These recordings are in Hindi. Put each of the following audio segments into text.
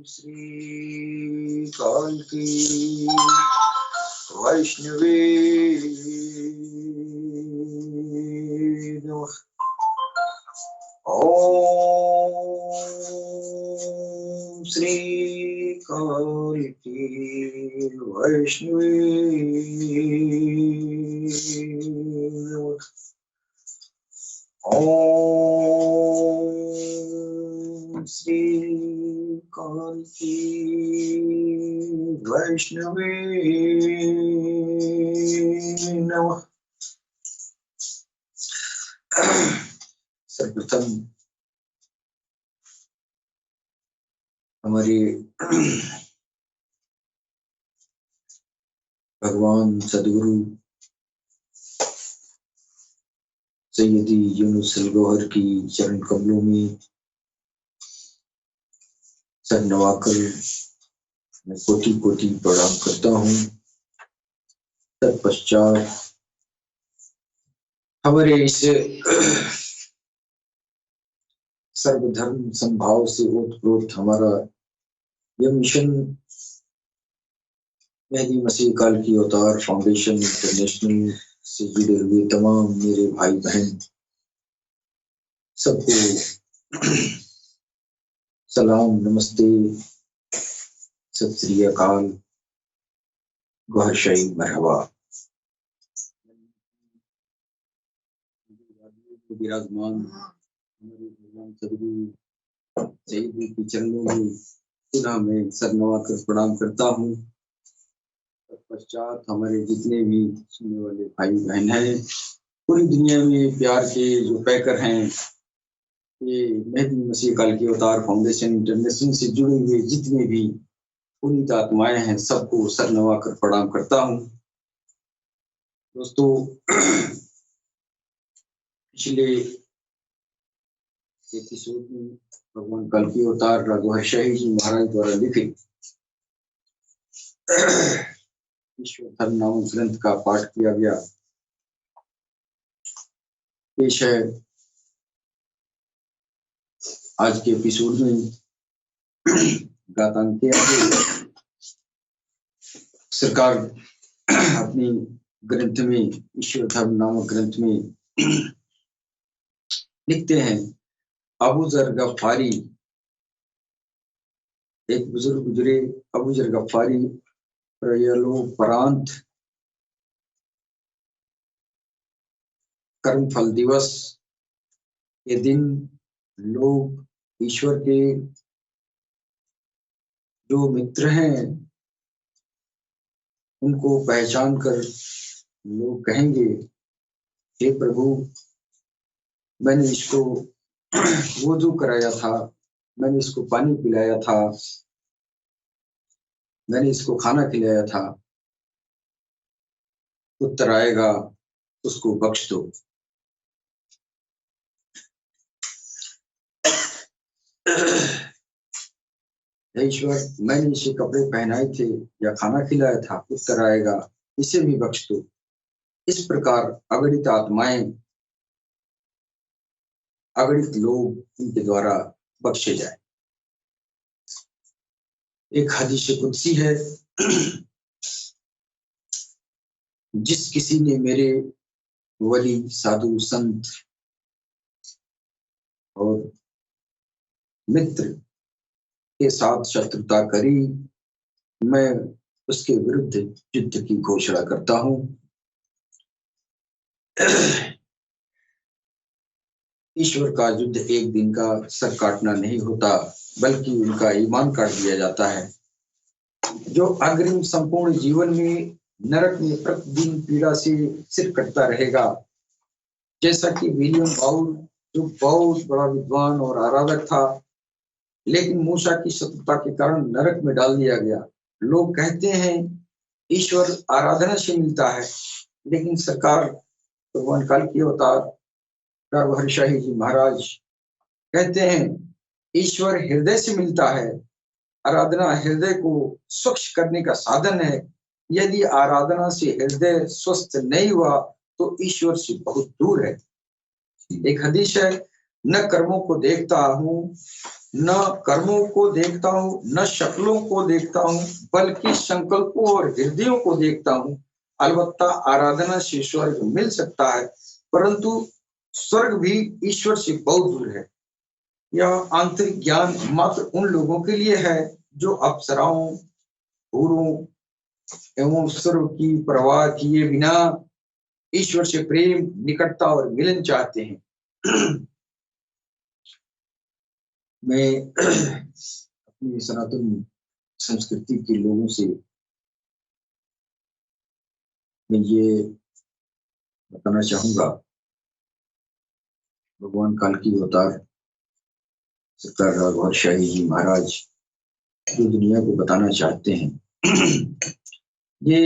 श्री काल की वैष्णवी नमः। ओम श्री काल की वैष्णवी नमः। ओम श्री काल की वैष्णवी नमः। सर्वप्रथम हमारे भगवान सदगुरु सैयदी यूनुस अलगौहर की चरण कमलों में सर नवाकर मैं कोटि कोटि प्रणाम करता हूँ। तत्पश्चात हमारे इस सर्वधर्म संभाव से ओतप्रोत हमारा यह मिशन मेहदी मसीह काल की अवतार फाउंडेशन इंटरनेशनल से जुड़े हुए तमाम मेरे भाई बहन सबको सलाम, नमस्ते, सत श्री अकाल, गौहरशाही मरहबा। विराजमान हमारे भगवान सदगुरु सैयदी के चरणों में पुनः मैं सर नवाकर प्रणाम करता हूँ। पश्चात हमारे जितने भी सुनने वाले भाई बहन हैं, पूरी दुनिया में प्यार के जो पैकर हैं, ये मेहदी मसीह काल की अवतार फाउंडेशन इंटरनेशनल से जुड़े हुए जितने भी पुनीत आत्माएं हैं, सबको सर नवाकर प्रणाम करता हूँ। दोस्तों, पिछले एपिसोड में भगवान काल की अवतार गौहरशाही जी महाराज द्वारा लिखित ईश्वर धर्म नामक ग्रंथ का पाठ किया गया। पेश है आज के एपिसोड में गातांक के आगे सरकार अपनी ग्रंथ में, ईश्वर धर्म नामक ग्रंथ में लिखते हैं, अबू जर गफ्फारी, एक बुजुर्ग गुजरे, अबू जर गफ्फारी प्रयोलोपरांत कर्मफल दिवस के दिन लोग ईश्वर के जो मित्र हैं उनको पहचान कर लोग कहेंगे, हे प्रभु, मैंने इसको वुज़ू कराया था, मैंने इसको पानी पिलाया था, मैंने इसको खाना खिलाया था। उत्तर आएगा, उसको बख्श दो। ईश्वर, मैंने इसे कपड़े पहनाए थे या खाना खिलाया था। उत्तर आएगा, इसे भी बख्श दो। इस प्रकार अगणित आत्माएं, अगणित लोग इनके द्वारा बख्शे जाए। एक हदीस कुदसी है, जिस किसी ने मेरे वली, साधु, संत और मित्र के साथ शत्रुता करी, मैं उसके विरुद्ध युद्ध की घोषणा करता हूं। ईश्वर का युद्ध एक दिन का सर काटना नहीं होता, बल्कि उनका ईमान काट दिया जाता है। जो अग्रिम संपूर्ण जीवन में नरक में प्रतिदिन पीड़ा से सिर कटता रहेगा, जैसा कि विलियम बाउल, जो बहुत बड़ा विद्वान और आराधक था, लेकिन मूसा की शत्रुता के कारण नरक में डाल दिया गया। लोग कहते हैं ईश्वर आराधना से मिलता है, लेकिन सरकार भगवान काल की अवतार गौहरशाही जी महाराज कहते हैं ईश्वर हृदय से मिलता है। आराधना हृदय को स्वच्छ करने का साधन है। यदि आराधना से हृदय स्वस्थ नहीं हुआ तो ईश्वर से बहुत दूर है। एक हदीस है, न कर्मों को देखता हूँ न कर्मों को देखता हूँ, न शक्लों को देखता हूँ, बल्कि संकल्पों और हृदयों को देखता हूँ। अलबत्ता आराधना से स्वर्ग मिल सकता है, परंतु स्वर्ग भी ईश्वर से बहुत दूर है। यह आंतरिक ज्ञान मात्र उन लोगों के लिए है जो अप्सराओं, हूरों एवं स्वर्ग की परवाह किए बिना ईश्वर से प्रेम, निकटता और मिलन चाहते हैं। मैं अपनी सनातन संस्कृति के लोगों से मैं ये बताना चाहूंगा, भगवान काल की अवतार सरकार राघव शाही जी महाराज जो दुनिया को बताना चाहते हैं, ये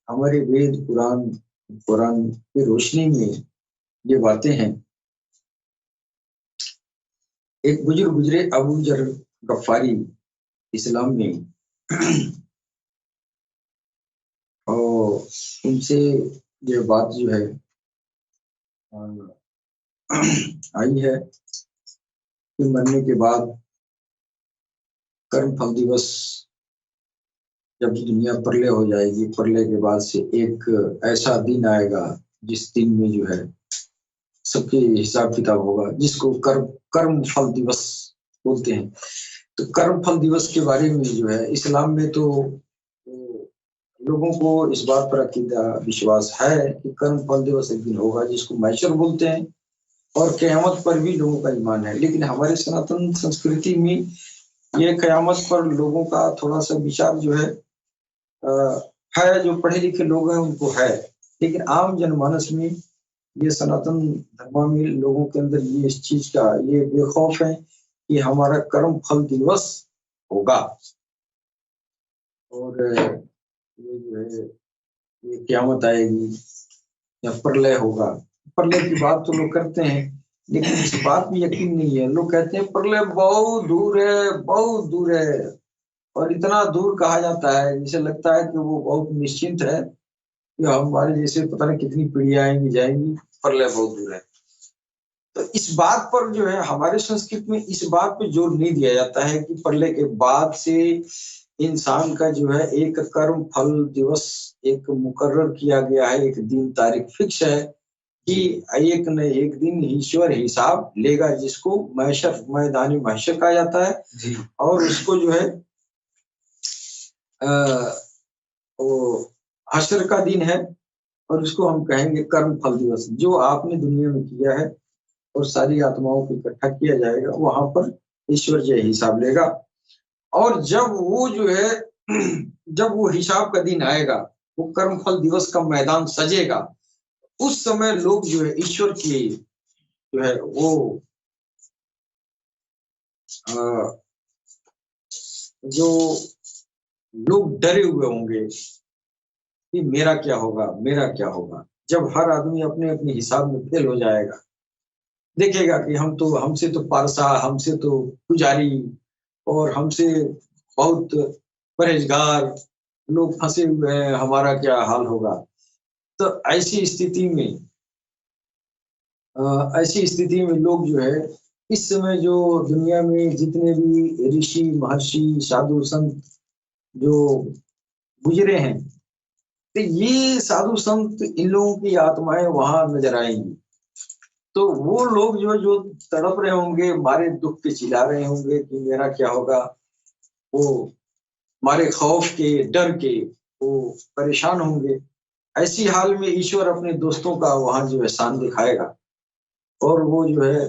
हमारे वेद पुराण की रोशनी में ये बातें हैं। एक बुजुर्ग गुजरे अबू जर गफ्फारी इस्लाम में, और उनसे ये बात जो है आई है कि मरने के बाद कर्म फल दिवस, जब दुनिया प्रलय हो जाएगी, प्रलय के बाद से एक ऐसा दिन आएगा जिस दिन में जो है सबके हिसाब किताब होगा, जिसको कर्म फल दिवस बोलते हैं। तो कर्म फल दिवस के बारे में जो है इस्लाम में तो लोगों को इस बात पर अकीदा विश्वास है कि कर्म फल दिवस एक दिन होगा जिसको मैशर बोलते हैं, और क़यामत पर भी लोगों का ईमान है। लेकिन हमारे सनातन संस्कृति में ये क़यामत पर लोगों का थोड़ा सा विचार जो है जो पढ़े लिखे लोग हैं उनको है, लेकिन आम जनमानस में ये सनातन धर्म में लोगों के अंदर ये इस चीज का ये बेखौफ है कि हमारा कर्म फल दिवस होगा, और ये जो है ये क़यामत आएगी या प्रलय होगा। प्रलय की बात तो लोग करते हैं, लेकिन इस बात में यकीन नहीं है। लोग कहते हैं प्रलय बहुत दूर है, बहुत दूर है, और इतना दूर कहा जाता है जिसे लगता है कि वो बहुत निश्चिंत है कि हमारे जैसे पता नहीं कितनी पीढ़ियां आएंगी जाएंगी, प्रलय बहुत दूर है। तो इस बात पर जो है हमारे संस्कृति में इस बात पे जोर नहीं दिया जाता है कि प्रलय के बाद से इंसान का जो है एक कर्म फल दिवस एक मुकर्रर किया गया है, एक दिन तारीख फिक्स है कि एक न एक दिन ईश्वर हिसाब लेगा, जिसको महशर मैदानी महशर कहा जाता है जी। और उसको जो है वो हशर का दिन है, और उसको हम कहेंगे कर्म फल दिवस। जो आपने दुनिया में किया है और सारी आत्माओं को इकट्ठा किया जाएगा, वहां पर ईश्वर जो हिसाब लेगा। और जब वो जो है जब वो हिसाब का दिन आएगा, वो कर्म फल दिवस का मैदान सजेगा, उस समय लोग जो है ईश्वर की जो है वो जो लोग डरे हुए होंगे कि मेरा क्या होगा, मेरा क्या होगा। जब हर आदमी अपने अपने हिसाब में फेल हो जाएगा, देखेगा कि हमसे तो पारसा, हमसे तो पुजारी और हमसे बहुत परहेजगार लोग फंसे हुए हैं, हमारा क्या हाल होगा। तो ऐसी स्थिति में लोग जो है इस समय जो दुनिया में जितने भी ऋषि महर्षि साधु संत जो गुजरे हैं, तो ये साधु संत इन लोगों की आत्माएं वहां नजर आएंगी। तो वो लोग जो तड़प रहे होंगे, मारे दुख के चिल्ला रहे होंगे कि मेरा क्या होगा, वो मारे खौफ के डर के वो परेशान होंगे। ऐसी हाल में ईश्वर अपने दोस्तों का वहां जो है शान दिखाएगा, और वो जो है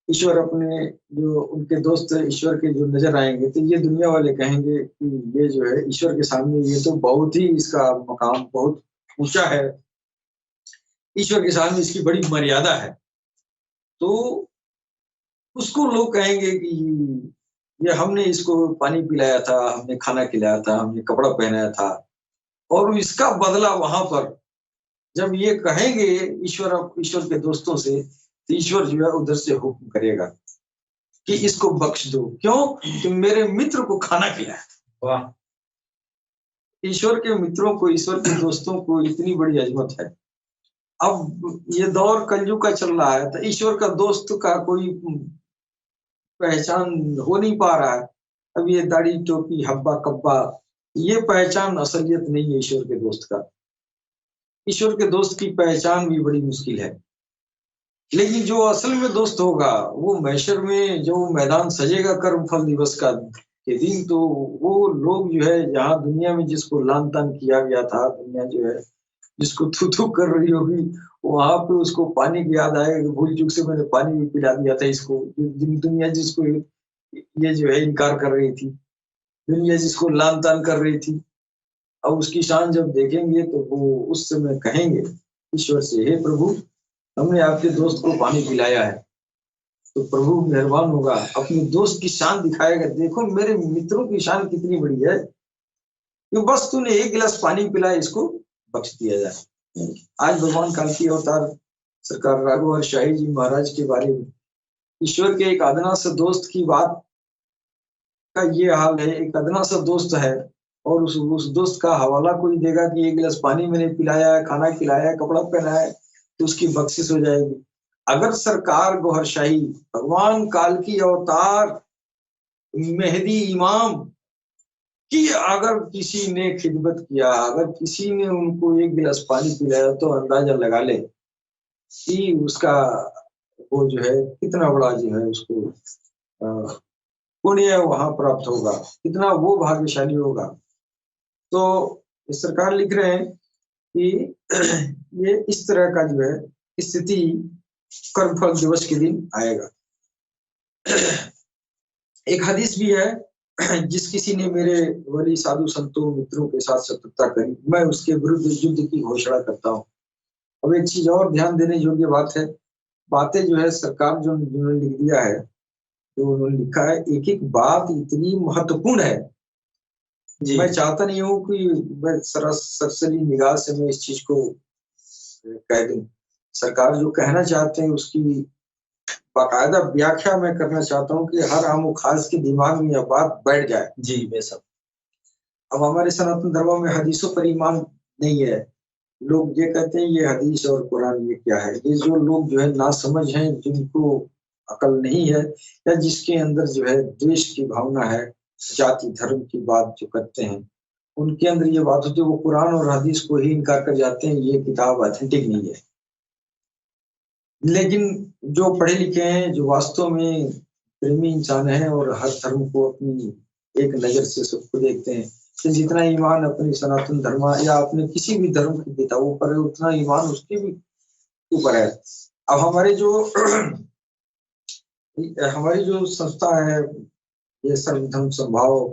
ईश्वर अपने जो उनके दोस्त ईश्वर के जो नजर आएंगे, तो ये दुनिया वाले कहेंगे कि ये जो है ईश्वर के सामने ये तो बहुत ही इसका मकाम बहुत ऊंचा है, ईश्वर के सामने इसकी बड़ी मर्यादा है। तो उसको लोग कहेंगे कि ये हमने इसको पानी पिलाया था, हमने खाना खिलाया था, हमने कपड़ा पहनाया था, और इसका बदला वहां पर जब ये कहेंगे ईश्वर के दोस्तों से, तो ईश्वर जो है उधर से हुक्म करेगा कि इसको बख्श दो। क्यों? कि मेरे मित्र को खाना खिलाया। वाह! ईश्वर के मित्रों को, ईश्वर के दोस्तों को इतनी बड़ी अजमत है। अब ये दौर कलयुग का चल रहा है, तो ईश्वर का दोस्त का कोई पहचान हो नहीं पा रहा है। अब ये दाढ़ी टोपी हब्बा कब्बा, ये पहचान असलियत नहीं है ईश्वर के दोस्त का। ईश्वर के दोस्त की पहचान भी बड़ी मुश्किल है। लेकिन जो असल में दोस्त होगा, वो महशर में जो मैदान सजेगा कर्म फल दिवस का के दिन, तो वो लोग जो है, जहाँ दुनिया में जिसको लान तान किया गया था, दुनिया जो है जिसको थू थू कर रही होगी, वहां पे उसको पानी की याद आएगी, भूल चूक से मैंने पानी भी पिला दिया था इसको। दुनिया जिसको ये जो है इनकार कर रही थी, दुनिया जिसको लान तान कर रही थी, अब उसकी शान जब देखेंगे तो वो उस समय कहेंगे ईश्वर से, हे प्रभु, हमने आपके दोस्त को पानी पिलाया है। तो प्रभु मेहरबान होगा, अपने दोस्त की शान दिखाएगा, देखो मेरे मित्रों की शान कितनी बड़ी है, कि बस तूने एक गिलास पानी पिलाया, इसको बख्श दिया जाए। आज भगवान कालकी अवतार सरकार राघव शाही जी महाराज के बारे में, ईश्वर के एक अदना सा दोस्त की बात का ये हाल है। एक अदना सा दोस्त है, और उस दोस्त का हवाला कोई देगा कि एक गिलास पानी मैंने पिलाया है, खाना खिलाया है, कपड़ा पहनाया है, तो उसकी बख्शिश हो जाएगी। अगर सरकार गौहर शाही भगवान कालकी अवतार मेहदी इमाम कि अगर किसी ने खिदमत किया, अगर किसी ने उनको एक गिलास पानी पिलाया, तो अंदाजा लगा ले कि उसका वो जो है कितना बड़ा जो है उसको पुण्य वहां प्राप्त होगा, कितना वो भाग्यशाली होगा। तो इस सरकार लिख रहे हैं कि ये इस तरह का जो है स्थिति कर्मफल दिवस के दिन आएगा। एक हदीस भी है, जिस किसी ने मेरे वली साधु संतों मित्रों के साथ शत्रुता करी, मैं उसके विरुद्ध युद्ध की घोषणा करता हूँ। अब एक चीज और ध्यान देने योग्य बात है, बातें जो है सरकार जो जिन्होंने लिख दिया है, जो उन्होंने लिखा है, एक एक बात इतनी महत्वपूर्ण है। मैं चाहता नहीं हूँ कि मैं सरसरी निगाह से मैं इस चीज को कह दूं। सरकार जो कहना चाहते हैं उसकी बाकायदा व्याख्या मैं करना चाहता हूँ, कि हर आम खास के दिमाग में यह बात बैठ जाए। जी बेशक। अब हमारे सनातन धर्म में हदीसों पर ईमान नहीं है। लोग ये कहते हैं ये हदीस और कुरान ये क्या है। ये जो लोग जो है ना समझ हैं, जिनको अकल नहीं है, या जिसके अंदर जो है द्वेष की भावना है, जाति धर्म की बात जो करते हैं, उनके अंदर ये बात होती है, वो कुरान और हदीस को ही इनकार कर जाते हैं, ये किताब ऑथेंटिक नहीं है। लेकिन जो पढ़े लिखे हैं, जो वास्तव में प्रेमी इंसान है और हर धर्म को अपनी एक नजर से सबको देखते हैं, तो जितना ईमान अपनी सनातन धर्म या अपने किसी भी धर्म की किताबों पर है, उतना ईमान उसके भी ऊपर है। अब हमारी जो संस्था है, ये सर्वधर्म संभाव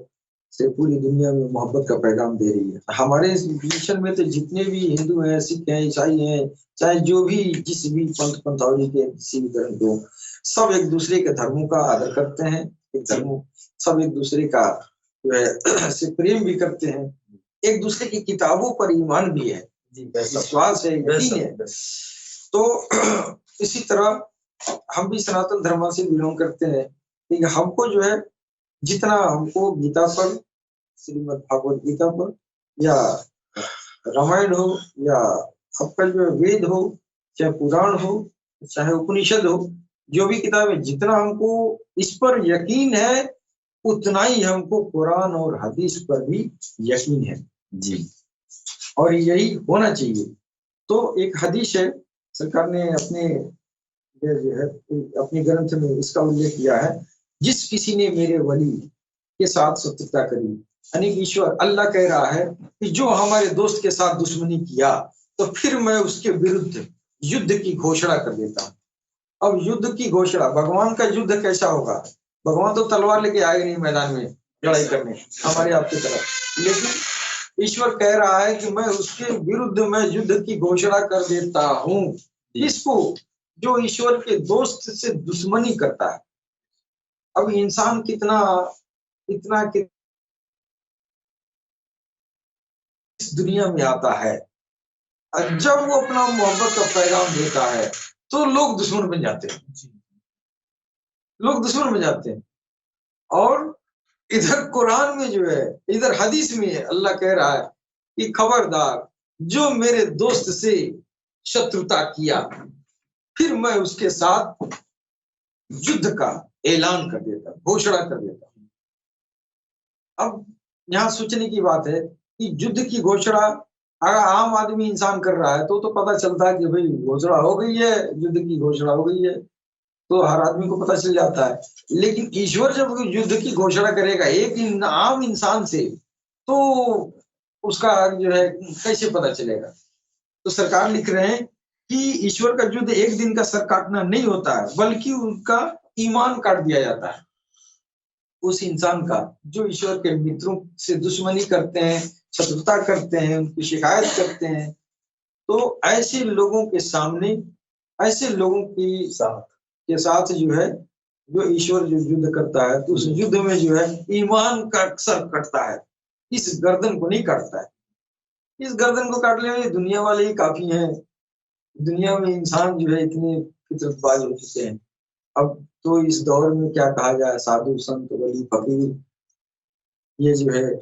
से पूरी दुनिया में मोहब्बत का पैगाम दे रही है। हमारे इस मिशन में तो जितने भी हिंदू हैं, सिख हैं, ईसाई हैं, चाहे जो भी जिस भी पंथ पंथावली के किसी भी धर्म को, सब एक दूसरे के धर्मों का आदर करते हैं। एक धर्म सब एक दूसरे का जो है से प्रेम भी करते हैं, एक दूसरे की किताबों पर ईमान भी है, विश्वास है, यकीन है। तो इसी तरह हम भी सनातन धर्म से बिलोंग करते हैं। लेकिन हमको जो है, जितना हमको गीता पर, श्रीमद् भागवत गीता पर, या रामायण हो, या आपका जो वेद हो, चाहे पुराण हो, चाहे उपनिषद हो, जो भी किताब है, जितना हमको इस पर यकीन है, उतना ही हमको कुरान और हदीस पर भी यकीन है जी, और यही होना चाहिए। तो एक हदीस है, सरकार ने अपने जो है अपने ग्रंथ में इसका उल्लेख किया है, जिस किसी ने मेरे वली के साथ शत्रुता करी, यानी ईश्वर अल्लाह कह रहा है कि जो हमारे दोस्त के साथ दुश्मनी किया, तो फिर मैं उसके विरुद्ध युद्ध की घोषणा कर देता हूँ। अब युद्ध की घोषणा, भगवान का युद्ध कैसा होगा? भगवान तो तलवार लेके आए नहीं मैदान में लड़ाई करने हमारे आपकी तरफ, लेकिन ईश्वर कह रहा है कि मैं उसके विरुद्ध मैं युद्ध की घोषणा कर देता हूँ। इसको जो ईश्वर के दोस्त से दुश्मनी करता है। अब इंसान कितना इतना इस दुनिया में आता है, जब वो अपना मोहब्बत का पैगाम देता है, तो लोग दुश्मन बन जाते हैं, लोग दुश्मन बन जाते हैं। और इधर कुरान में जो है, इधर हदीस में अल्लाह कह रहा है कि खबरदार जो मेरे दोस्त से शत्रुता किया, फिर मैं उसके साथ युद्ध का ऐलान कर देता, घोषणा कर देता। अब यहाँ सोचने की बात है कि युद्ध की घोषणा अगर आम आदमी इंसान कर रहा है तो पता चलता है कि भाई घोषणा हो गई है, युद्ध की घोषणा हो गई है, तो हर आदमी को पता चल जाता है। लेकिन ईश्वर जब युद्ध की घोषणा करेगा एक आम इंसान से, तो उसका जो है कैसे पता चलेगा? तो सरकार लिख रहे हैं कि ईश्वर का युद्ध एक दिन का सर काटना नहीं होता है, बल्कि उनका ईमान काट दिया जाता है। उस इंसान का जो ईश्वर के मित्रों से दुश्मनी करते हैं, शत्रुता करते हैं, उनकी शिकायत करते हैं, तो ऐसे लोगों के सामने, ऐसे लोगों के साथ जो है, जो ईश्वर जो युद्ध करता है, तो उस युद्ध में जो है ईमान का सर कटता है, इस गर्दन को नहीं काटता है। इस गर्दन को काटने में दुनिया वाले ही काफी हैं। दुनिया में इंसान जो है इतने फितरतबाज हो चुके हैं। अब तो इस दौर में क्या कहा जाए, साधु संत वली फकीर, ये जो है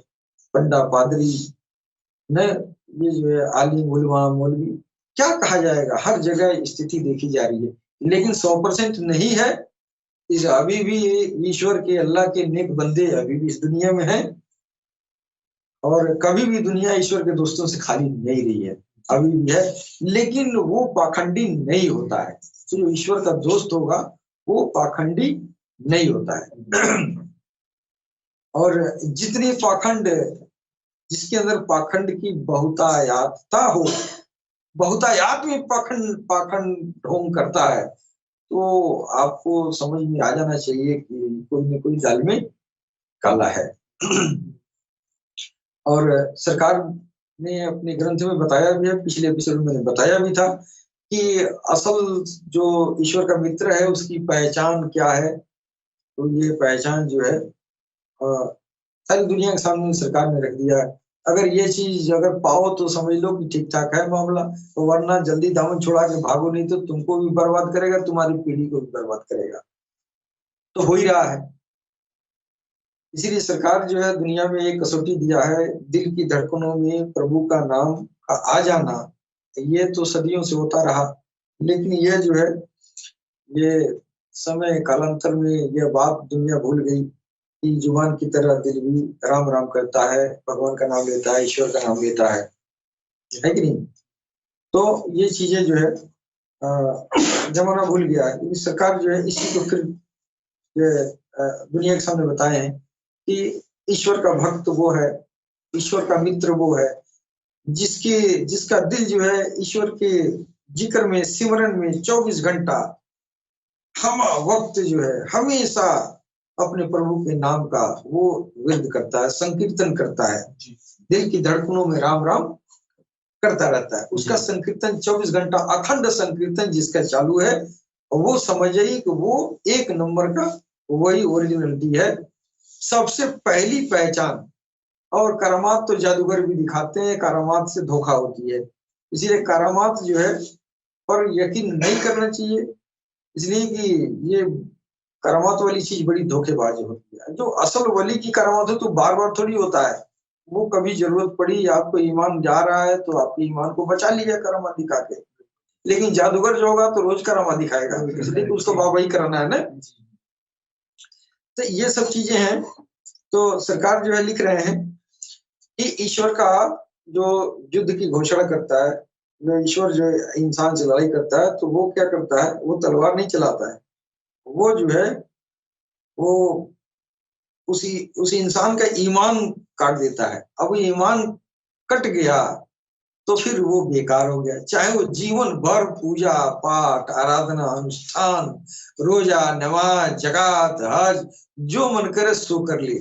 पंडा पादरी न, ये जो है आलिम उलमा मौलवी, क्या कहा जाएगा, हर जगह स्थिति देखी जा रही है। लेकिन 100% नहीं है। इस अभी भी ईश्वर के, अल्लाह के नेक बंदे अभी भी इस दुनिया में हैं, और कभी भी दुनिया ईश्वर के दोस्तों से खाली नहीं रही है, अभी भी है। लेकिन वो पाखंडी नहीं होता है। तो जो ईश्वर का दोस्त होगा वो पाखंडी नहीं होता है। और जितनी पाखंड, जिसके अंदर पाखंड की बहुतायातता हो, बहुतायात में पाखंड ढोंग करता है, तो आपको समझ में आ जाना चाहिए कि कोई न कोई दाल में काला है। और सरकार ने अपने ग्रंथ में बताया भी है, पिछले एपिसोड में बताया भी था कि असल जो ईश्वर का मित्र है उसकी पहचान क्या है। तो ये पहचान जो है सारी दुनिया के सामने सरकार ने रख दिया है। अगर ये चीज अगर पाओ तो समझ लो कि ठीक ठाक है मामला, तो वरना जल्दी दामन छुड़ा के भागो, नहीं तो तुमको भी बर्बाद करेगा, तुम्हारी पीढ़ी को भी बर्बाद करेगा। तो हो ही रहा है। इसीलिए सरकार जो है दुनिया में एक कसौटी दिया है, दिल की धड़कनों में प्रभु का नाम का आ जाना। ये तो सदियों से होता रहा, लेकिन ये जो है, ये समय कालांतर में यह बात दुनिया भूल गई कि जुबान की तरह दिल भी राम राम करता है, भगवान का नाम लेता है, ईश्वर का नाम लेता है कि नहीं? तो ये चीजें जो है जमाना भूल गया है। सरकार जो है इसी को फिर दुनिया के सामने बताए हैं कि ईश्वर का भक्त वो है, ईश्वर का मित्र वो है, जिसका दिल जो है ईश्वर के जिक्र में, सिमरन में 24 घंटा हम वक्त जो है हमेशा अपने प्रभु के नाम का वो विरद करता है, संकीर्तन करता है, दिल की धड़कनों में राम राम करता रहता है। उसका संकीर्तन 24 घंटा अखंड संकीर्तन जिसका चालू है, वो समझिए कि वो एक नंबर का वही ओरिजिनलिटी है, सबसे पहली पहचान। और करामात तो जादूगर भी दिखाते हैं, करामात से धोखा होती है, इसीलिए करामात जो है पर यकीन नहीं करना चाहिए, इसलिए कि ये करामात वाली चीज बड़ी धोखेबाज होती है। जो असल वली की करामात हो तो बार बार थोड़ी होता है, वो कभी जरूरत पड़ी, आपको ईमान जा रहा है तो आपके ईमान को बचा लिया करामात दिखा के। लेकिन जादूगर जो होगा तो रोज करामात दिखाएगा, इसलिए उसको वाहवाही कराना है ना। तो ये सब चीजें हैं। तो सरकार जो है लिख रहे हैं कि ईश्वर का जो युद्ध की घोषणा करता है, जो ईश्वर जो इंसान से लड़ाई करता है, तो वो क्या करता है, वो तलवार नहीं चलाता है, वो जो है वो उस इंसान का ईमान काट देता है। अब ईमान कट गया तो फिर वो बेकार हो गया, चाहे वो जीवन भर पूजा पाठ आराधना अनुष्ठान रोजा नमाज जकात हज जो मन करे सो कर ले,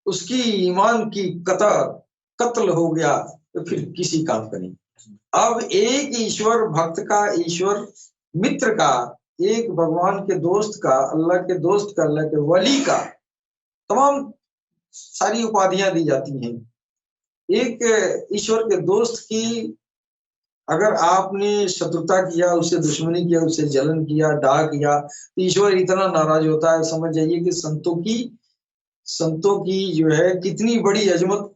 उसकी ईमान की कत्ल हो गया तो फिर किसी काम का नहीं। अब एक ईश्वर भक्त का, ईश्वर मित्र का, एक भगवान के दोस्त का, अल्लाह के दोस्त का, अल्लाह के वली का तमाम सारी उपाधियां दी जाती हैं। एक ईश्वर के दोस्त की अगर आपने शत्रुता किया, उससे दुश्मनी किया, उससे जलन किया, डाह किया, तो ईश्वर इतना नाराज होता है। समझ जाइए कि संतों की जो है कितनी बड़ी अजमत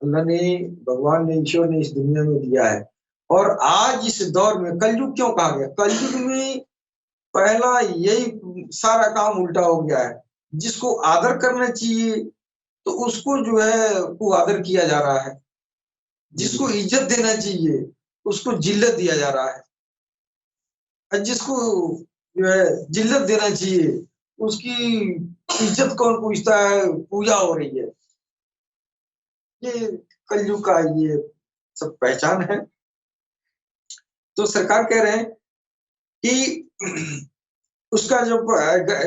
अल्लाह ने, भगवान ने, ईश्वर ने इस दुनिया में दिया है। और आज इस दौर में कलयुग क्यों कहा गया? कलयुग में पहला यही सारा काम उल्टा हो गया है। जिसको आदर करना चाहिए तो उसको जो है वो आदर किया जा रहा है, जिसको इज्जत देना चाहिए उसको जिल्लत दिया जा रहा है, और जिसको जो है जिल्लत देना चाहिए उसकी इज्जत कौन पूछता है, पूजा हो रही है। ये कलयुग का ये सब पहचान है। तो सरकार कह रहे हैं कि उसका जो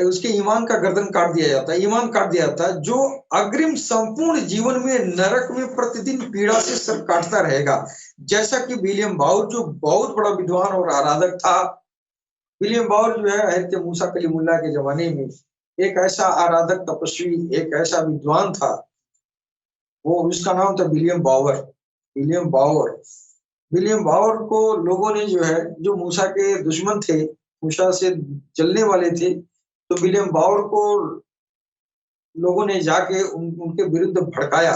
उसके ईमान का गर्दन काट दिया जाता है, ईमान काट दिया जाता है। जो अग्रिम संपूर्ण जीवन में नरक में प्रतिदिन पीड़ा से सर काटता रहेगा। जैसा कि विलियम बाउर जो बहुत बड़ा विद्वान और आराधक था, विलियम बाउर जो है हजरत मूसा कलीमुल्लाह के जमाने में एक ऐसा आराधक तपस्वी, एक ऐसा विद्वान था। वो उसका नाम था विलियम बावर। विलियम बावर विलियम बावर को लोगों ने जो है, जो मूसा के दुश्मन थे, मूसा से चलने वाले थे, तो विलियम बावर को लोगों ने जाके उनके विरुद्ध भड़काया।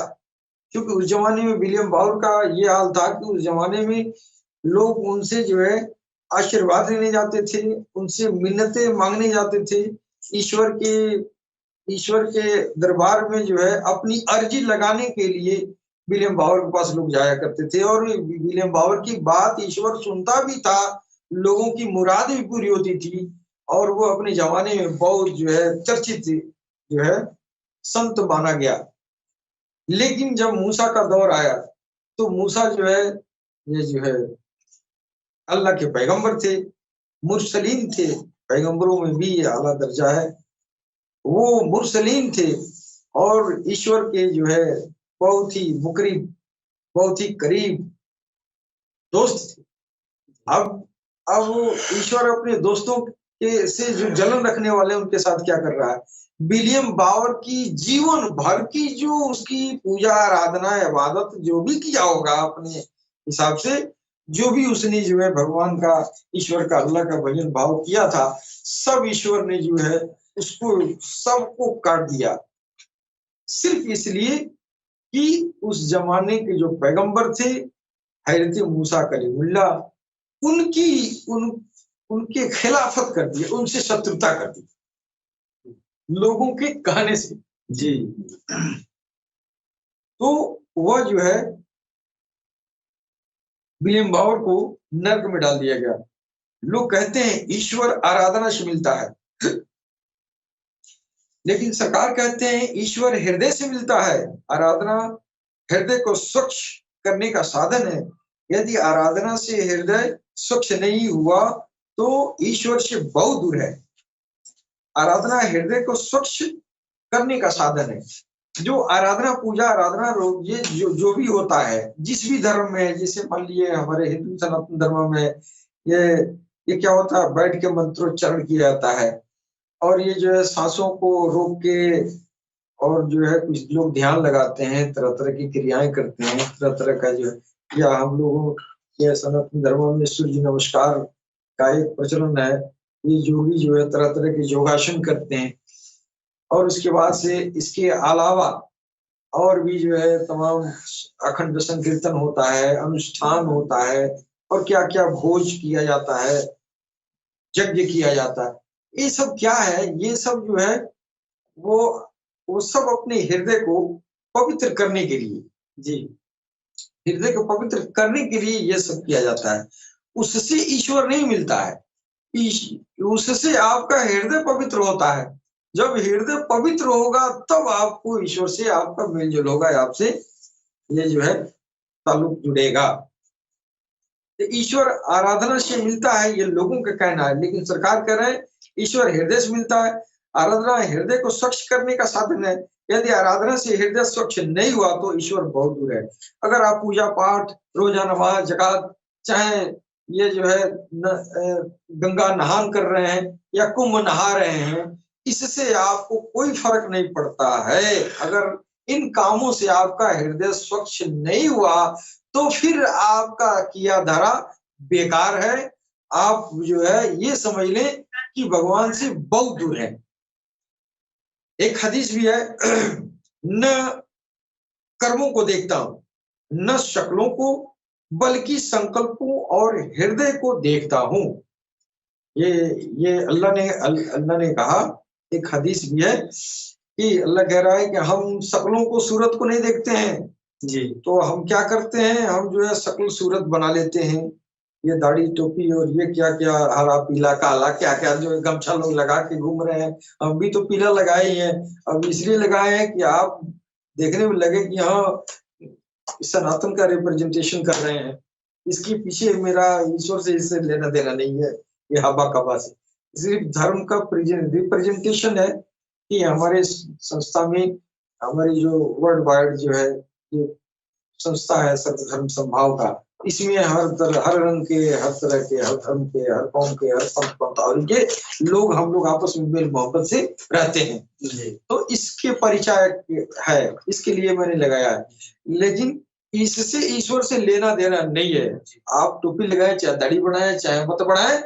क्योंकि उस जमाने में विलियम बावर का ये हाल था कि उस जमाने में लोग उनसे जो है आशीर्वाद लेने जाते थे, उनसे मिन्नतें मांगने जाते थे, ईश्वर के ईश्वर के दरबार में जो है अपनी अर्जी लगाने के लिए विलियम बावर के पास लोग जाया करते थे। और विलियम बावर की बात ईश्वर सुनता भी था, लोगों की मुराद भी पूरी होती थी, और वो अपने जमाने में बहुत जो है चर्चित जो है संत माना गया। लेकिन जब मूसा का दौर आया तो मूसा जो है ये जो है अल्लाह के पैगंबर थे, मुरसलीन थे, पैगंबरों में भी ये आला दर्जा है। वो मुरसलीन थे और ईश्वर के जो है बहुत ही मुकरीब, बहुत ही करीब दोस्त थे। अब वो ईश्वर अपने दोस्तों के से जो जलन रखने वाले उनके साथ क्या कर रहा है? विलियम बावर की जीवन भर की जो उसकी पूजा आराधना इबादत जो भी किया होगा अपने हिसाब से, जो भी उसने जो है भगवान का, ईश्वर का, अल्लाह का भजन भाव किया था, सब ईश्वर ने जो है उसको सबको काट दिया। सिर्फ इसलिए कि उस जमाने के जो पैगंबर थे हजरत मूसा कलीमुल्लाह उनके खिलाफत कर दिए, उनसे शत्रुता कर दी लोगों के कहने से। जी। तो वह जो है विलियम बावर को नर्क में डाल दिया गया। लोग कहते हैं ईश्वर आराधना से मिलता है, लेकिन सरकार कहते हैं ईश्वर हृदय से मिलता है। आराधना हृदय को स्वच्छ करने का साधन है। यदि आराधना से हृदय स्वच्छ नहीं हुआ तो ईश्वर से बहुत दूर है। आराधना हृदय को स्वच्छ करने का साधन है। जो आराधना, पूजा आराधना ये जो भी होता है जिस भी धर्म में, जैसे मान लिए हमारे हिंदू सनातन धर्म में ये क्या होता है, बैठ के मंत्रोच्चारण किया जाता है, और ये जो है सांसों को रोक के, और जो है कुछ लोग ध्यान लगाते हैं, तरह तरह की क्रियाएं करते हैं, तरह तरह का जो है, या हम लोगों के सनातन धर्म में सूर्य नमस्कार का एक प्रचलन है। ये योगी जो है तरह तरह के योगासन करते हैं, और उसके बाद से इसके अलावा और भी जो है तमाम अखंड संकीर्तन होता है, अनुष्ठान होता है, और क्या क्या भोज किया जाता है, यज्ञ किया जाता है। ये सब क्या है? ये सब जो है वो सब अपने हृदय को पवित्र करने के लिए, जी, हृदय को पवित्र करने के लिए ये सब किया जाता है। उससे ईश्वर नहीं मिलता है, उससे आपका हृदय पवित्र होता है। जब हृदय पवित्र होगा तब आपको ईश्वर से आपका मेलजोल होगा, आपसे ये जो है ताल्लुक जुड़ेगा। तो ईश्वर आराधना से मिलता है, ये लोगों का कहना है, लेकिन सरकार कह रहे हैं ईश्वर हृदय से मिलता है। आराधना हृदय को स्वच्छ करने का साधन है। यदि आराधना से हृदय स्वच्छ नहीं हुआ तो ईश्वर बहुत दूर है। अगर आप पूजा पाठ, रोजा, नमाज, ज़कात, चाहे ये जो है गंगा नहान कर रहे हैं या कुंभ नहा रहे हैं, इससे आपको कोई फर्क नहीं पड़ता है। अगर इन कामों से आपका हृदय स्वच्छ नहीं हुआ तो फिर आपका किया धरा बेकार है। आप जो है ये समझ लें कि भगवान से बहुत दूर है। एक हदीस भी है, न कर्मों को देखता हूं, न शक्लों को, बल्कि संकल्पों और हृदय को देखता हूँ। ये अल्लाह ने कहा, एक हदीस भी है कि अल्लाह कह रहा है कि हम शक्लों को, सूरत को नहीं देखते हैं जी। तो हम क्या करते हैं, हम जो है शक्ल सूरत बना लेते हैं, ये दाढ़ी टोपी और ये क्या क्या हरा पीला काला क्या क्या जो गमछा लोग लगा के घूम रहे हैं। हम भी तो पीला लगाए ही हैं, अब इसलिए लगाए हैं कि आप देखने में लगे कि हाँ सनातन का रिप्रेजेंटेशन कर रहे हैं। इसके पीछे मेरा ईश्वर से इससे लेना देना नहीं है, ये हवा कबा से। सिर्फ धर्म का रिप्रेजेंटेशन है कि हमारे संस्था में, हमारी जो वर्ल्ड वाइड जो है ये संस्था है सर्वधर्म समभाव का, इसमें हर रंग के, हर तरह के, हर धर्म के, हर कौम के, हर पंथ और ये लोग, हम लोग आपस में मेल मोहब्बत से रहते हैं। तो इसके परिचय है, इसके लिए मैंने लगाया है। लेकिन इससे ईश्वर से लेना देना नहीं है। आप टोपी लगाए, चाहे दाढ़ी बढ़ाए, चाहे मत बढ़ाए,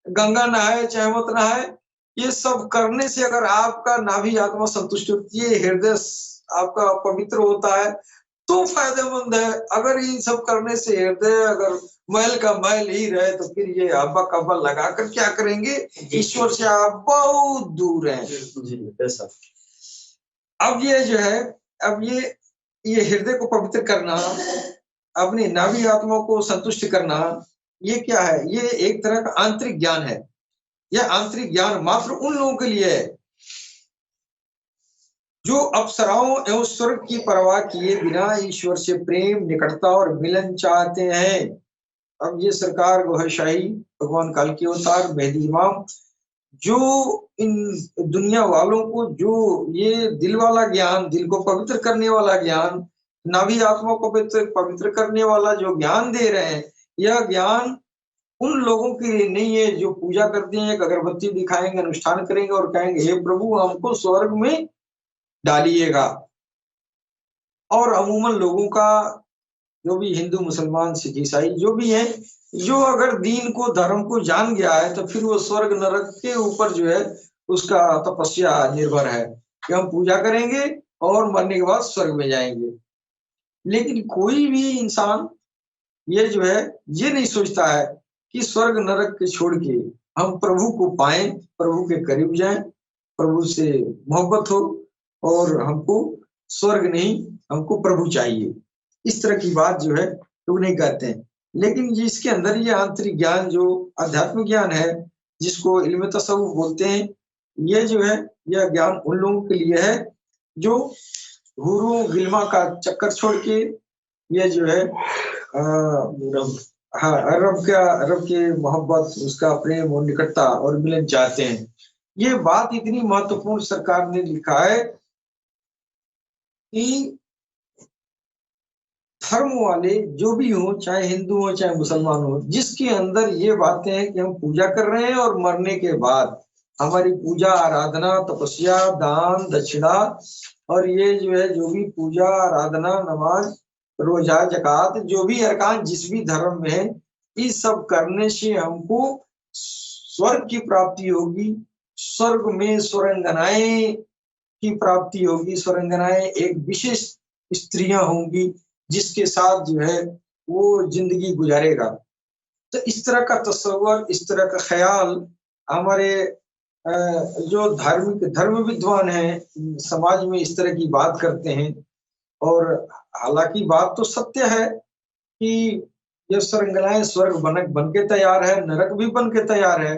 गंगा नहाए चाहे मत नहाए, ये सब करने से अगर आपका नाभि आत्मा संतुष्ट होती है, हृदय आपका पवित्र होता है तो फायदेमंद है। अगर इन सब करने से हृदय अगर मैल का मैल ही रहे तो फिर ये हब्बा कब्बा लगाकर क्या करेंगे, ईश्वर से आप बहुत दूर हैं जी। ऐसा अब ये जो है, अब ये हृदय को पवित्र करना, अपनी नाभि आत्मा को संतुष्ट करना, ये क्या है, ये एक तरह का आंतरिक ज्ञान है। यह आंतरिक ज्ञान मात्र उन लोगों के लिए है जो अप्सराओं एवं स्वर्ग की परवाह किए बिना ईश्वर से प्रेम, निकटता और मिलन चाहते हैं। अब ये सरकार गोहशाही, भगवान काल के अवतार, मेहदी इमाम, जो इन दुनिया वालों को जो ये दिल वाला ज्ञान, दिल को पवित्र करने वाला ज्ञान, नाभि आत्मा को पवित्र करने वाला जो ज्ञान दे रहे हैं, यह ज्ञान उन लोगों के लिए नहीं है जो पूजा करते हैं, अगरबत्ती दिखाएंगे, अनुष्ठान करेंगे और कहेंगे हे प्रभु हमको स्वर्ग में डालिएगा। और अमूमन लोगों का, जो भी हिंदू, मुसलमान, सिख, ईसाई जो भी है, जो अगर दीन को, धर्म को जान गया है तो फिर वो स्वर्ग नरक के ऊपर जो है उसका तपस्या निर्भर है कि हम पूजा करेंगे और मरने के बाद स्वर्ग में जाएंगे। लेकिन कोई भी इंसान ये जो है ये नहीं सोचता है कि स्वर्ग नरक के छोड़ के हम प्रभु को पाएं, प्रभु के करीब जाएं, प्रभु से मोहब्बत हो और हमको स्वर्ग नहीं, हमको प्रभु चाहिए। इस तरह की बात जो है लोग नहीं कहते हैं। लेकिन जिसके अंदर ये आंतरिक ज्ञान, जो आध्यात्मिक ज्ञान है, जिसको इल्म तसव्वुफ बोलते हैं, ये जो है यह ज्ञान उन लोगों के लिए है जो गुरु गिलमा का चक्कर छोड़ के ये जो है रब के मोहब्बत, उसका प्रेम और निकटता और मिलन चाहते हैं। ये बात इतनी महत्वपूर्ण सरकार ने लिखा है कि धर्म वाले जो भी हो, चाहे हिंदू हो चाहे मुसलमान हो, जिसके अंदर ये बातें हैं कि हम पूजा कर रहे हैं और मरने के बाद हमारी पूजा, आराधना, तपस्या, दान, दक्षिणा और ये जो है जो भी पूजा, आराधना, नमाज, रोजा, जकात, जो भी अरकान जिस भी धर्म में है, इस सब करने से हमको स्वर्ग की प्राप्ति होगी। स्वर्ग में स्वरंगनाएं की प्राप्ति होगी। स्वरंगनाएं एक विशेष स्त्रियां होंगी जिसके साथ जो है वो जिंदगी गुजारेगा। तो इस तरह का तस्वर, इस तरह का ख्याल हमारे जो धर्म विद्वान हैं समाज में इस तरह की बात करते हैं। और हालांकि बात तो सत्य है कि ये स्वरंगनाएं स्वर्ग बन के तैयार है, नरक भी बन के तैयार है।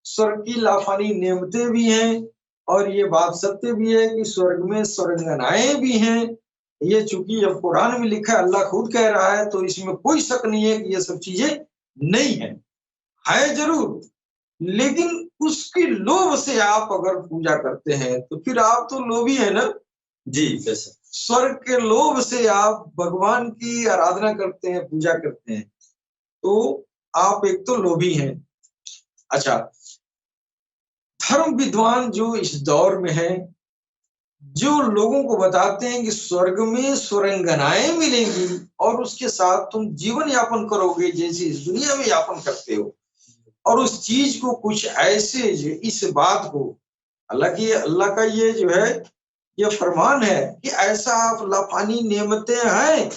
स्वर्ग की लाफानी नेमतें भी हैं और ये बात सत्य भी है कि स्वर्ग में स्वरंगनाएं भी हैं। ये चूंकि जब कुरान में लिखा है, अल्लाह खुद कह रहा है, तो इसमें कोई शक नहीं है कि ये सब चीजें नहीं है जरूर। लेकिन उसकी लोभ से आप अगर पूजा करते हैं तो फिर आप तो लोभी है ना जी। कैसे स्वर्ग के लोभ से आप भगवान की आराधना करते हैं, पूजा करते हैं, तो आप एक तो लोभी हैं। अच्छा, धर्म विद्वान जो इस दौर में है, जो लोगों को बताते हैं कि स्वर्ग में स्वरंगनाएं मिलेंगी और उसके साथ तुम जीवन यापन करोगे जैसे इस दुनिया में यापन करते हो, और उस चीज को कुछ ऐसे, इस बात को, हालांकि अल्लाह का ये जो है ये फरमान है कि ऐसा आप लाफानी नेमतें हैं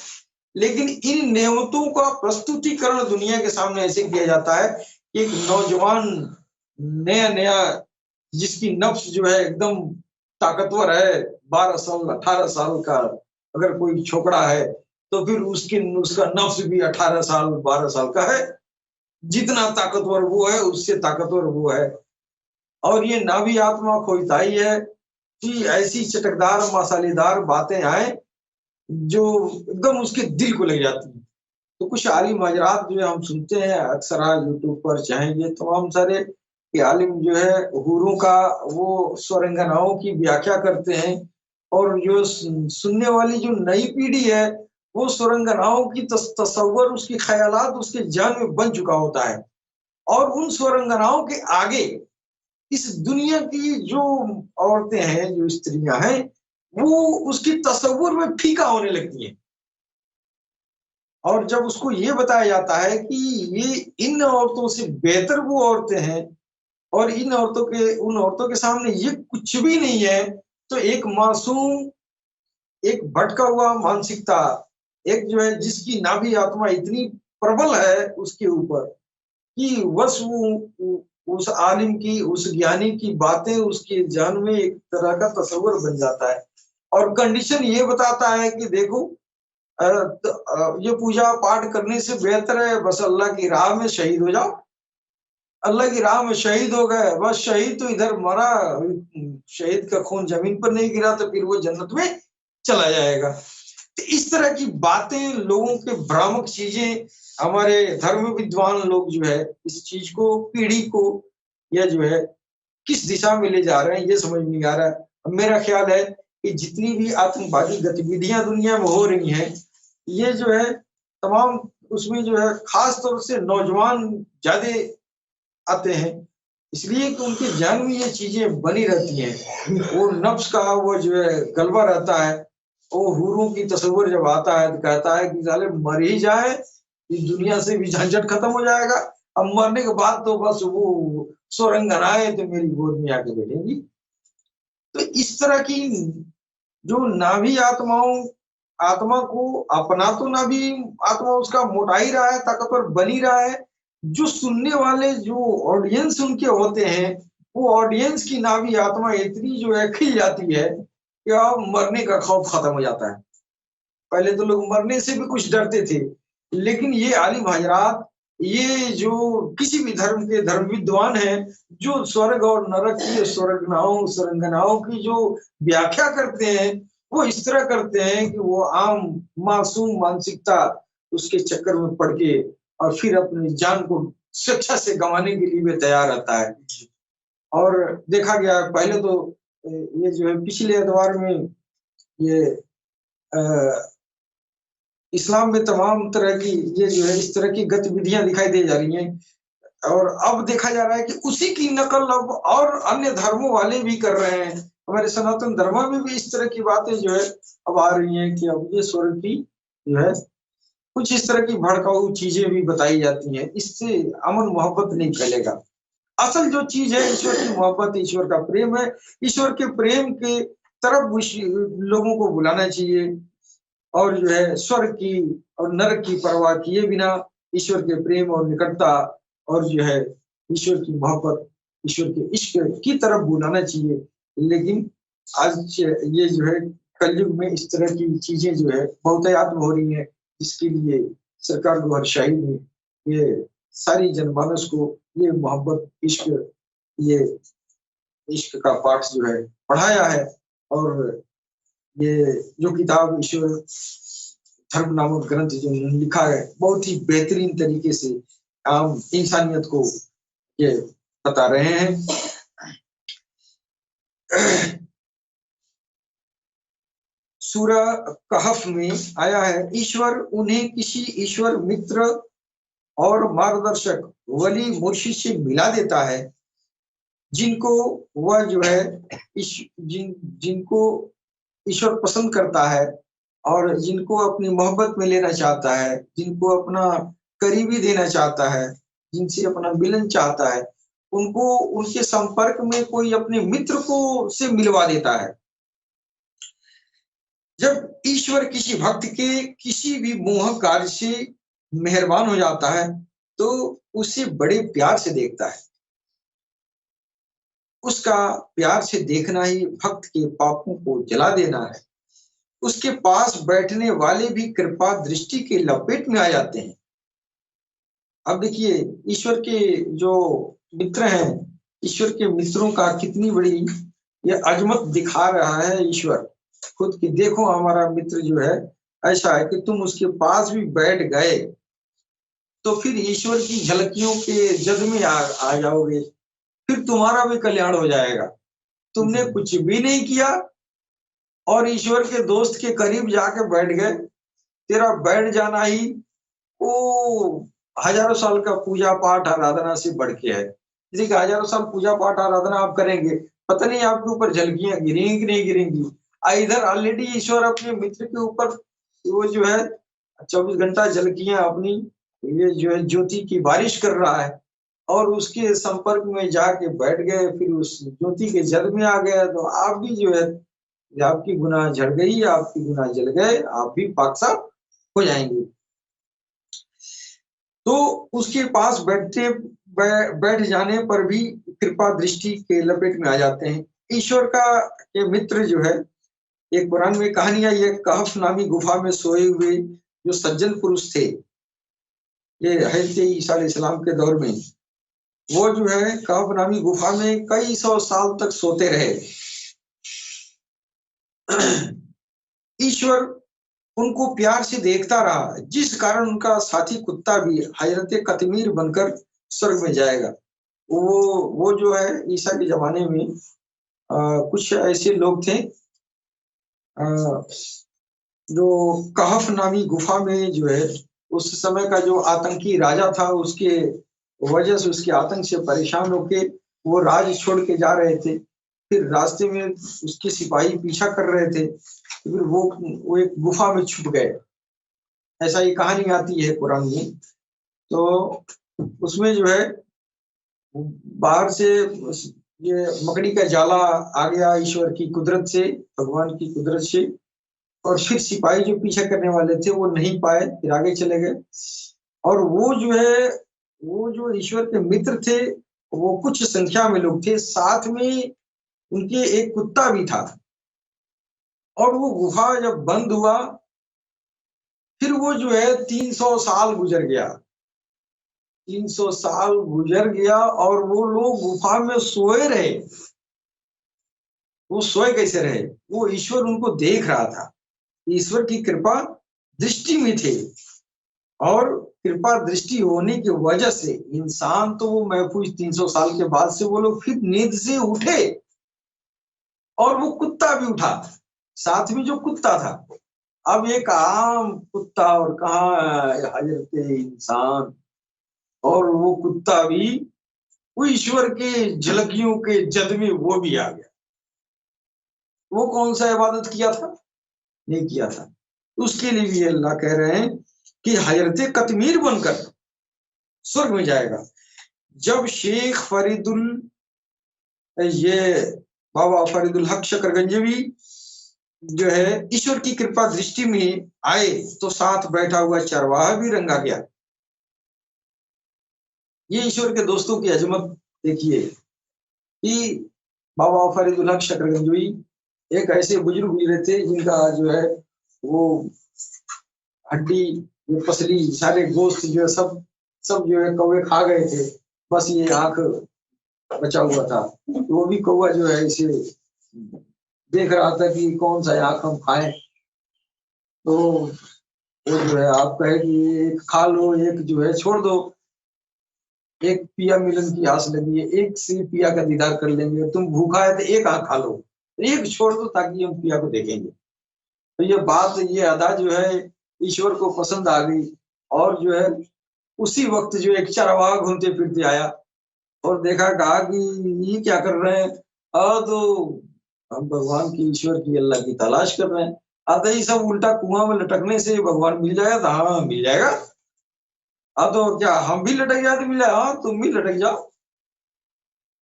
लेकिन इन नेमतों का प्रस्तुतिकरण दुनिया के सामने ऐसे किया जाता है कि एक नौजवान नया नया जिसकी नफ्स जो है एकदम ताकतवर है, 12 साल 18 साल का अगर कोई छोकरा है तो फिर उसका नफ्स भी 18 साल 12 साल का है। जितना ताकतवर वो है उससे ताकतवर वो है। और ये नाभी आत्मा खोजता ही है कि ऐसी चटकदार मसालेदार बातें आए जो एकदम उसके दिल को लग जाती है। तो कुछ आलिम हजरात जो है हम सुनते हैं अक्सर यूट्यूब पर, चाहे ये तमाम सारे कि आलिम जो है हुरों का वो स्वरंगनाओं की व्याख्या करते हैं, और जो सुनने वाली जो नई पीढ़ी है वो स्वरंगनाओं की तस्वर उसकी ख्यालात उसके जान में बन चुका होता है, और उन स्वरंगनाओं के आगे इस दुनिया की जो औरतें हैं, जो स्त्रियां हैं, वो उसकी तस्वुर में फीका होने लगती हैं। और जब उसको ये बताया जाता है कि ये इन औरतों से बेहतर वो औरतें हैं और उन औरतों के सामने ये कुछ भी नहीं है, तो एक मासूम, एक भटका हुआ मानसिकता, एक जो है जिसकी नाभी आत्मा इतनी प्रबल है उसके ऊपर कि बस वो उस आलिम की, उस ज्ञानी की बातें उसके जान में एक तरह का तस्वर बन जाता है। और कंडीशन ये बताता है कि देखो ये पूजा पाठ करने से बेहतर है बस अल्लाह की राह में शहीद हो जाओ। अल्लाह की राह में शहीद हो गए, बस शहीद तो इधर मरा, शहीद का खून जमीन पर नहीं गिरा तो फिर वो जन्नत में चला जाएगा। तो इस तरह की बातें, लोगों के भ्रामक चीजें, हमारे धर्म विद्वान लोग जो है इस चीज को, पीढ़ी को, या जो है किस दिशा में ले जा रहे हैं ये समझ नहीं आ रहा है। अब मेरा ख्याल है कि जितनी भी आतंकवादी गतिविधियां दुनिया में हो रही हैं, ये जो है तमाम, उसमें जो है खास तौर से नौजवान ज्यादा आते हैं, इसलिए कि उनके जान में ये चीजें बनी रहती हैं। वो नफ्स का वो जो है गलबा रहता है। वो हुरों की तस्वीर जब आता है तो कहता है कि साले मर ही जाए, इस दुनिया से भी झंझट खत्म हो जाएगा। अब मरने के बाद तो बस वो सुरंगनाएं तो मेरी गोद में आके बैठेंगी। तो इस तरह की जो नाभी आत्माओं, आत्मा को अपना तो नाभी आत्मा उसका मोटा ही रहा है, ताकतवर बनी रहा है। जो सुनने वाले जो ऑडियंस उनके होते हैं, वो ऑडियंस की नाभी आत्मा इतनी जो है खिल जाती है कि अब मरने का खौफ खत्म हो जाता है। पहले तो लोग मरने से भी कुछ डरते थे, लेकिन ये आलिम हजरात, ये जो किसी भी धर्म के धर्म विद्वान हैं, जो स्वर्ग और नरक की स्वर्गनाओं सुरंगनाओं की जो व्याख्या करते हैं, वो इस तरह करते हैं कि वो आम मासूम मानसिकता उसके चक्कर में पड़ के और फिर अपनी जान को स्वेच्छा से गंवाने के लिए भी तैयार रहता है। और देखा गया पहले तो ये जो है पिछले एतवार में ये इस्लाम में तमाम तरह की ये जो है इस तरह की गतिविधियां दिखाई दे जा रही हैं, और अब देखा जा रहा है कि उसी की नकल अब और अन्य धर्मों वाले भी कर रहे हैं। हमारे सनातन धर्म में भी इस तरह की बातें जो है अब आ रही हैं कि अब ये स्वर्ग की जो है कुछ इस तरह की भड़काऊ चीजें भी बताई जाती हैं। इससे अमन मोहब्बत नहीं फैलेगा। असल जो चीज है ईश्वर की मोहब्बत, ईश्वर का प्रेम है। ईश्वर के प्रेम के तरफ लोगों को बुलाना चाहिए, और जो है स्वर्ग की और नरक की परवाह किए बिना ईश्वर के प्रेम और निकटता और जो है ईश्वर की मोहब्बत, ईश्वर के इश्क की तरफ बुलाना चाहिए। लेकिन आज ये जो है कलयुग में इस तरह की चीजें जो है बहुतायत में हो रही हैं, जिसके लिए सरकार गौहर शाही ने ये सारी जनमानस को ये मोहब्बत, ये इश्क का पाठ जो है पढ़ाया है। और ये जो किताब ईश्वर धर्म नामक ग्रंथ जो लिखा है, बहुत ही बेहतरीन तरीके से आम इंसानियत को ये बता रहे हैं। सूरह कहफ में आया है, ईश्वर उन्हें किसी ईश्वर मित्र और मार्गदर्शक वली मुर्शिद से मिला देता है, जिनको वह जो है जिनको ईश्वर पसंद करता है और जिनको अपनी मोहब्बत में लेना चाहता है, जिनको अपना करीबी देना चाहता है, जिनसे अपना मिलन चाहता है, उनको उनके संपर्क में कोई अपने मित्र को से मिलवा देता है। जब ईश्वर किसी भक्त के किसी भी मोह कार्य से मेहरबान हो जाता है तो उसे बड़े प्यार से देखता है। उसका प्यार से देखना ही भक्त के पापों को जला देना है। उसके पास बैठने वाले भी कृपा दृष्टि के लपेट में आ जाते हैं। अब देखिए, ईश्वर के जो मित्र हैं, ईश्वर के मित्रों का कितनी बड़ी ये अजमत दिखा रहा है ईश्वर खुद की। देखो हमारा मित्र जो है ऐसा है कि तुम उसके पास भी बैठ गए तो फिर ईश्वर की झलकियों के जद में आ जाओगे, फिर तुम्हारा भी कल्याण हो जाएगा। तुमने कुछ भी नहीं किया और ईश्वर के दोस्त के करीब जाके बैठ गए, तेरा बैठ जाना ही वो हजारों साल का पूजा पाठ आराधना से बढ़ के है। जैसे कि हजारों साल पूजा पाठ आराधना आप करेंगे, पता नहीं आपके ऊपर झलकियां गिरेंगी कि नहीं गिरेंगी। इधर ऑलरेडी ईश्वर अपने मित्र के ऊपर वो जो है 24 घंटा झलकियां अपनी ये जो है ज्योति की बारिश कर रहा है और उसके संपर्क में जाके बैठ गए, फिर उस ज्योति के जल में आ गए तो आप भी जो है आपकी गुनाह झड़ गई, आपकी गुनाह जल गए, आप भी पाक साफ हो जाएंगे। तो उसके पास बैठ जाने पर भी कृपा दृष्टि के लपेट में आ जाते हैं। ईश्वर का ये मित्र जो है, एक कुरान में कहानी आई है, कहफ नामी गुफा में सोए हुए जो सज्जन पुरुष थे, ये हजरत ईसा अलैहिस्सलाम के दौर में, वो जो है कहफ नामी गुफा में कई सौ साल तक सोते रहे। ईश्वर उनको प्यार से देखता रहा, जिस कारण उनका साथी कुत्ता भी हजरत कतमीर बनकर स्वर्ग में जाएगा। वो जो है ईसा के जमाने में कुछ ऐसे लोग थे जो कहफ नामी गुफा में जो है उस समय का जो आतंकी राजा था, उसके वजह से उसके आतंक से परेशान होके वो राज छोड़ के जा रहे थे। फिर रास्ते में उसके सिपाही पीछा कर रहे थे, फिर वो एक गुफा में छुप गए। ऐसा ये कहानी आती है कुरान में। तो उसमें जो है बाहर से ये मकड़ी का जाला आ गया ईश्वर की कुदरत से, भगवान की कुदरत से, और फिर सिपाही जो पीछा करने वाले थे वो नहीं पाए, फिर आगे चले गए। और वो जो है वो जो ईश्वर के मित्र थे वो कुछ संख्या में लोग थे, साथ में उनके एक कुत्ता भी था। और वो गुफा जब बंद हुआ फिर वो जो है 300 साल गुजर गया, 300 साल गुजर गया और वो लोग गुफा में सोए रहे। वो सोए कैसे रहे? वो ईश्वर उनको देख रहा था, ईश्वर की कृपा दृष्टि में थे और कृपा दृष्टि होने की वजह से इंसान तो वो महफूज 300 साल के बाद से वो लोग फिर नींद से उठे और वो कुत्ता भी उठा, साथ में जो कुत्ता था। अब एक आम कुत्ता और कहाँ हजरत इंसान, और वो कुत्ता भी वो ईश्वर के झलकियों के जद में वो भी आ गया। वो कौन सा इबादत किया था? नहीं किया था। उसके लिए भी अल्लाह कह रहे हैं कि हजरत कतमीर बनकर स्वर्ग में जाएगा। जब शेख फरीदुल ये बाबा फरीदुल हक शकरगंजवी जो है ईश्वर की कृपा दृष्टि में आए तो साथ बैठा हुआ चरवाहा भी रंगा गया। ये ईश्वर के दोस्तों की अजमत देखिए कि बाबा फरीदुल हक शकरगंजवी एक ऐसे बुजुर्ग गुजरे थे जिनका जो है वो हड्डी पसली सारे गोश्त जो है सब जो है कौवे खा गए थे, बस ये आंख बचा हुआ था। तो वो भी कौवा जो है इसे देख रहा था कि कौन सा आंख हम खाएं। तो वो जो है आप कहे कि एक खा लो, एक जो है छोड़ दो। एक पिया मिलन की आस लगी है, एक से पिया का दीदार कर लेंगे। तुम भूखा है तो एक आंख खा लो, एक छोड़ दो ताकि हम पिया को देखेंगे। तो ये बात, ये अदा जो है ईश्वर को पसंद आ गई और जो है उसी वक्त जो एक चरवाहा घूमते फिरते आया और देखा, कहा कि ये क्या कर रहे हैं? तो हम भगवान की, ईश्वर की, अल्लाह की तलाश कर रहे हैं। आता ही सब उल्टा कुआं में लटकने से भगवान मिल जाएगा? तो हाँ मिल जाएगा। तो क्या हम भी लटक जाए तो मिल जाए? हाँ तुम भी लटक जाओ।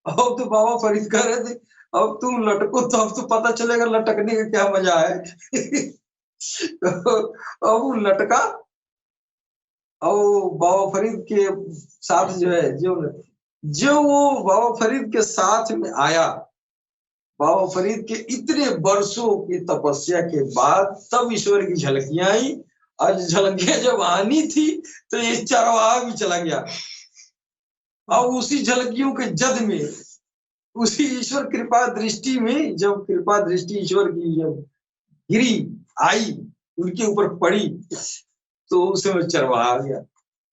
अब तो बाबा फरीद कह रहे थे अब तुम लटको तो अब तो पता चलेगा लटकने का क्या मजा है। अब वो लटका और बाबा फरीद के साथ जो है जो वो बाबा फरीद के साथ में आया, बाबा फरीद के इतने वर्षों की तपस्या के बाद तब ईश्वर की झलकियां आई। आज झलकियां जब आनी थी तो ये चरवाहा भी चला गया। अब उसी झलकियों के जद में, उसी ईश्वर कृपा दृष्टि में, जब कृपा दृष्टि ईश्वर की जब गिरी आई, उनके ऊपर पड़ी, तो उस समय चरवाहा आ गया।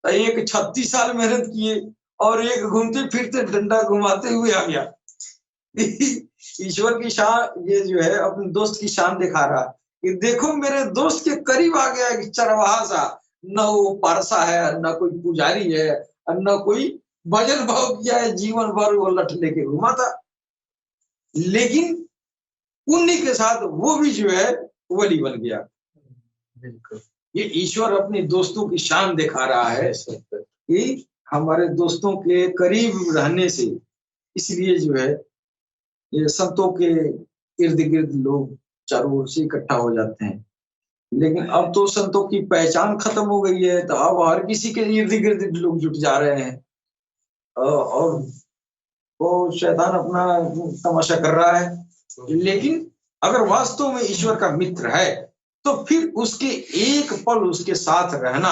एक 36 साल मेहनत किए और एक घूमते फिरते डंडा घुमाते हुए आ गया। ईश्वर की शान, ये जो है अपने दोस्त की शान दिखा रहा कि देखो मेरे दोस्त के करीब आ गया कि चरवाहा सा, न वो पारसा है, न कोई पुजारी है, न कोई भजन भाव किया है, जीवन भर वो लठ लेके घुमा था, लेकिन पुण्य के साथ वो भी जो है वली बन गया। बिल्कुल, ये ईश्वर अपने दोस्तों की शान दिखा रहा है कि हमारे दोस्तों के करीब रहने से, इसलिए जो है ये संतों के इर्द गिर्द लोग चारों ओर से इकट्ठा हो जाते हैं। लेकिन अब तो संतों की पहचान खत्म हो गई है, तो अब हर किसी के इर्द गिर्द लोग जुट जा रहे हैं और वो शैतान अपना तमाशा कर रहा है। लेकिन अगर वास्तव में ईश्वर का मित्र है तो फिर उसके एक पल उसके साथ रहना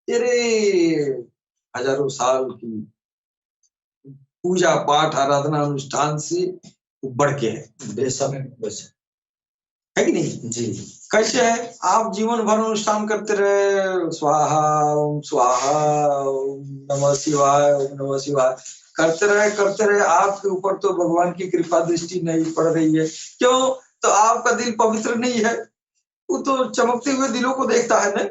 तेरे हजारों साल की पूजा पाठ आराधना अनुष्ठान से बढ़ के है। बेशक है कि नहीं जी। कैसे है, आप जीवन भर अनुष्ठान करते रहे, स्वाहा ओम स्वाहा ओम नमः शिवाय ओम नमः शिवाय करते रहे, आपके ऊपर तो भगवान की कृपा दृष्टि नहीं पड़ रही है। क्यों? तो आपका दिल पवित्र नहीं है। वो तो चमकते हुए दिलों को देखता है ना,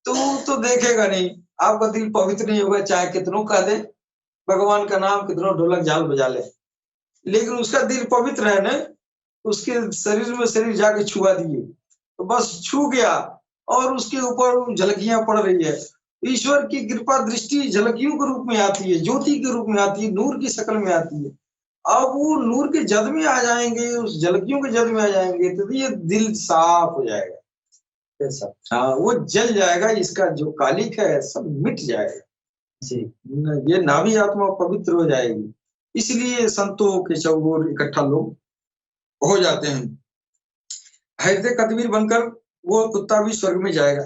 तो देखेगा नहीं। आपका दिल पवित्र नहीं होगा, चाहे कितनों कह दे भगवान का नाम, कितनों ढोलक झाल बजा ले, लेकिन उसका दिल पवित्र है ना, उसके शरीर में शरीर जाके छुआ दिए तो बस छू गया और उसके ऊपर झलकियां पड़ रही है। ईश्वर की कृपा दृष्टि झलकियों के रूप में आती है, ज्योति के रूप में आती है, नूर की शक्ल में आती है। अब वो नूर के जद में आ जाएंगे, उस झलकियों के जद में आ जाएंगे तो ये दिल साफ हो जाएगा। ऐसा हाँ, वो जल जाएगा, इसका जो कालिक है सब मिट जाएगा जी। ये नाभी आत्मा पवित्र हो जाएगी। इसलिए संतों के चौगोर इकट्ठा लोग हो जाते हैं। हृदय कतवीर बनकर वो कुत्ता भी स्वर्ग में जाएगा।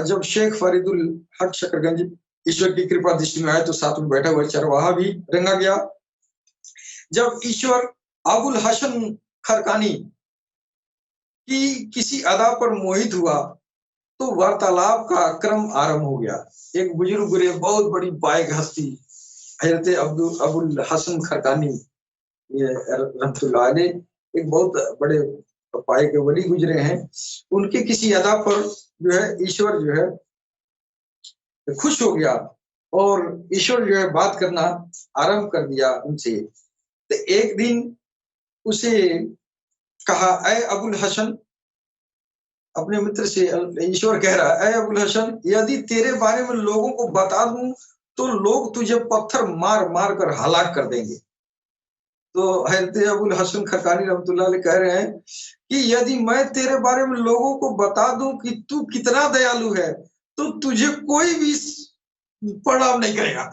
जब शेख फरीदुल हक शकरगंज ईश्वर की कृपा दृष्टि में आए तो साथ में बैठा हुआ चरवाहा भी रंगा गया। जब ईश्वर अबुल हसन खरकानी की किसी अदा पर मोहित हुआ तो वार्तालाप का क्रम आरंभ हो गया। एक बुजुर्ग गुरे, बहुत बड़ी बाइक हस्ती हजरत अबुल हसन खरकानी ये रहमतुल्लाह ने एक बहुत बड़े पाए के वली गुजरे हैं। उनके किसी अदा पर जो है ईश्वर जो है खुश हो गया और ईश्वर जो है बात करना आरंभ कर दिया उनसे। तो एक दिन उसे कहा, ऐ अबुल हसन, अपने मित्र से ईश्वर कह रहा है, ऐ अबुल हसन, यदि तेरे बारे में लोगों को बता दूं तो लोग तुझे पत्थर मार मार कर हलाक कर देंगे। तो हजरत अबुल हसन खरकानी रहमतुल्लाह अलैह कह रहे हैं कि यदि मैं तेरे बारे में लोगों को बता दूं कि तू कितना दयालु है तो तुझे कोई भी प्रणाम नहीं करेगा।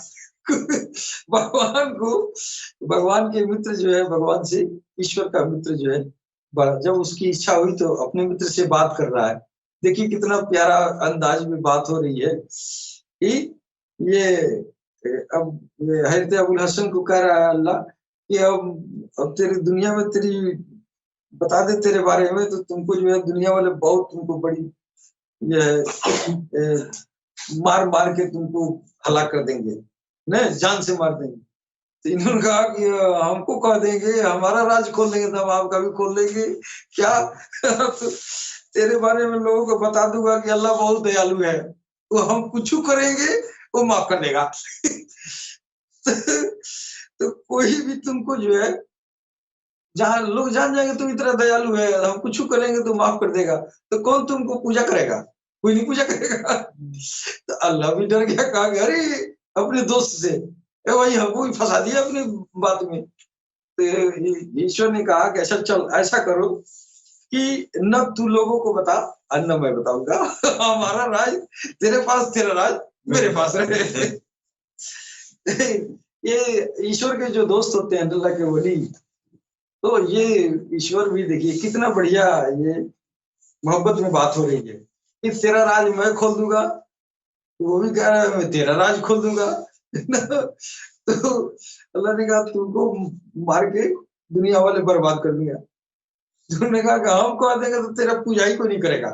भगवान के मित्र जो है, भगवान से ईश्वर का मित्र जो है, जब उसकी इच्छा हुई तो अपने मित्र से बात कर रहा है। देखिए कितना प्यारा अंदाज में बात हो रही है कि ये अब हजरत अबुल हसन को कह रहा है अल्लाह कि अब तेरी दुनिया में तेरी बता दे तेरे बारे में तो तुमको जो है दुनिया वाले बहुत तुमको बड़ी ये मार मार के तुमको हलाक कर देंगे, न जान से मार देंगे। तो इन्होंने कहा कि हमको कह देंगे, हमारा राज खोल देंगे तो हम आपका भी खोल देंगे क्या? तो तेरे बारे में लोगों को बता दूंगा कि अल्लाह बहुत दयालु है, तो हम कुछ करेंगे वो माफ कर देगा। तो कोई भी तुमको जो है, जहां लोग जान जाएंगे तुम इतना दयालु है, हम कुछ करेंगे तो माफ कर देगा, तो कौन तुमको पूजा करेगा? कोई नहीं पूजा करेगा। तो अल्लाह भी डर गया, कहा अरे अपने दोस्त से भाई हमको भी फंसा दिया अपनी बात में। तो ईश्वर ने कहा कि अच्छा चल ऐसा करो कि न तू लोगों को बता और न मैं बताऊंगा। हमारा राज तेरे पास, तेरा राज मेरे पास रहे। ये ईश्वर के जो दोस्त होते हैं, अल्लाह के वली, तो ये ईश्वर भी देखिए कितना बढ़िया ये मोहब्बत में बात हो रही है कि तेरा राज मैं खोल दूंगा, वो भी कह रहा है मैं तेरा राज खोल दूंगा। तो अल्लाह ने कहा तुमको मार के दुनिया वाले बर्बाद कर दिया। तुमने कहा कि हमको आ देगा तो तेरा पूजा ही को नहीं करेगा।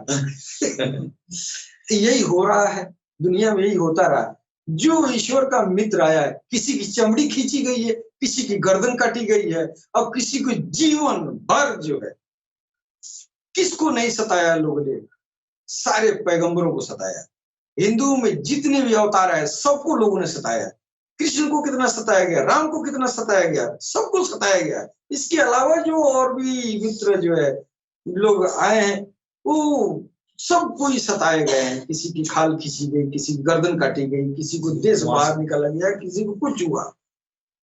यही हो रहा है दुनिया में, यही होता रहा है। जो ईश्वर का मित्र आया है, किसी की चमड़ी खींची गई है, किसी की गर्दन काटी गई है, अब किसी को जीवन भर जो है, किसको नहीं सताया लोगों ने? सारे पैगंबरों को सताया। हिंदुओं में जितने भी अवतार है सबको लोगों ने सताया। कृष्ण को कितना सताया गया, राम को कितना सताया गया, सबको सताया गया। इसके अलावा जो और भी मित्र जो है लोग आए हैं, वो सब कोई सताए गए हैं। किसी की खाल खींची गई, किसी की गर्दन काटी गई, किसी को देश बाहर निकाला गया, किसी को कुछ हुआ।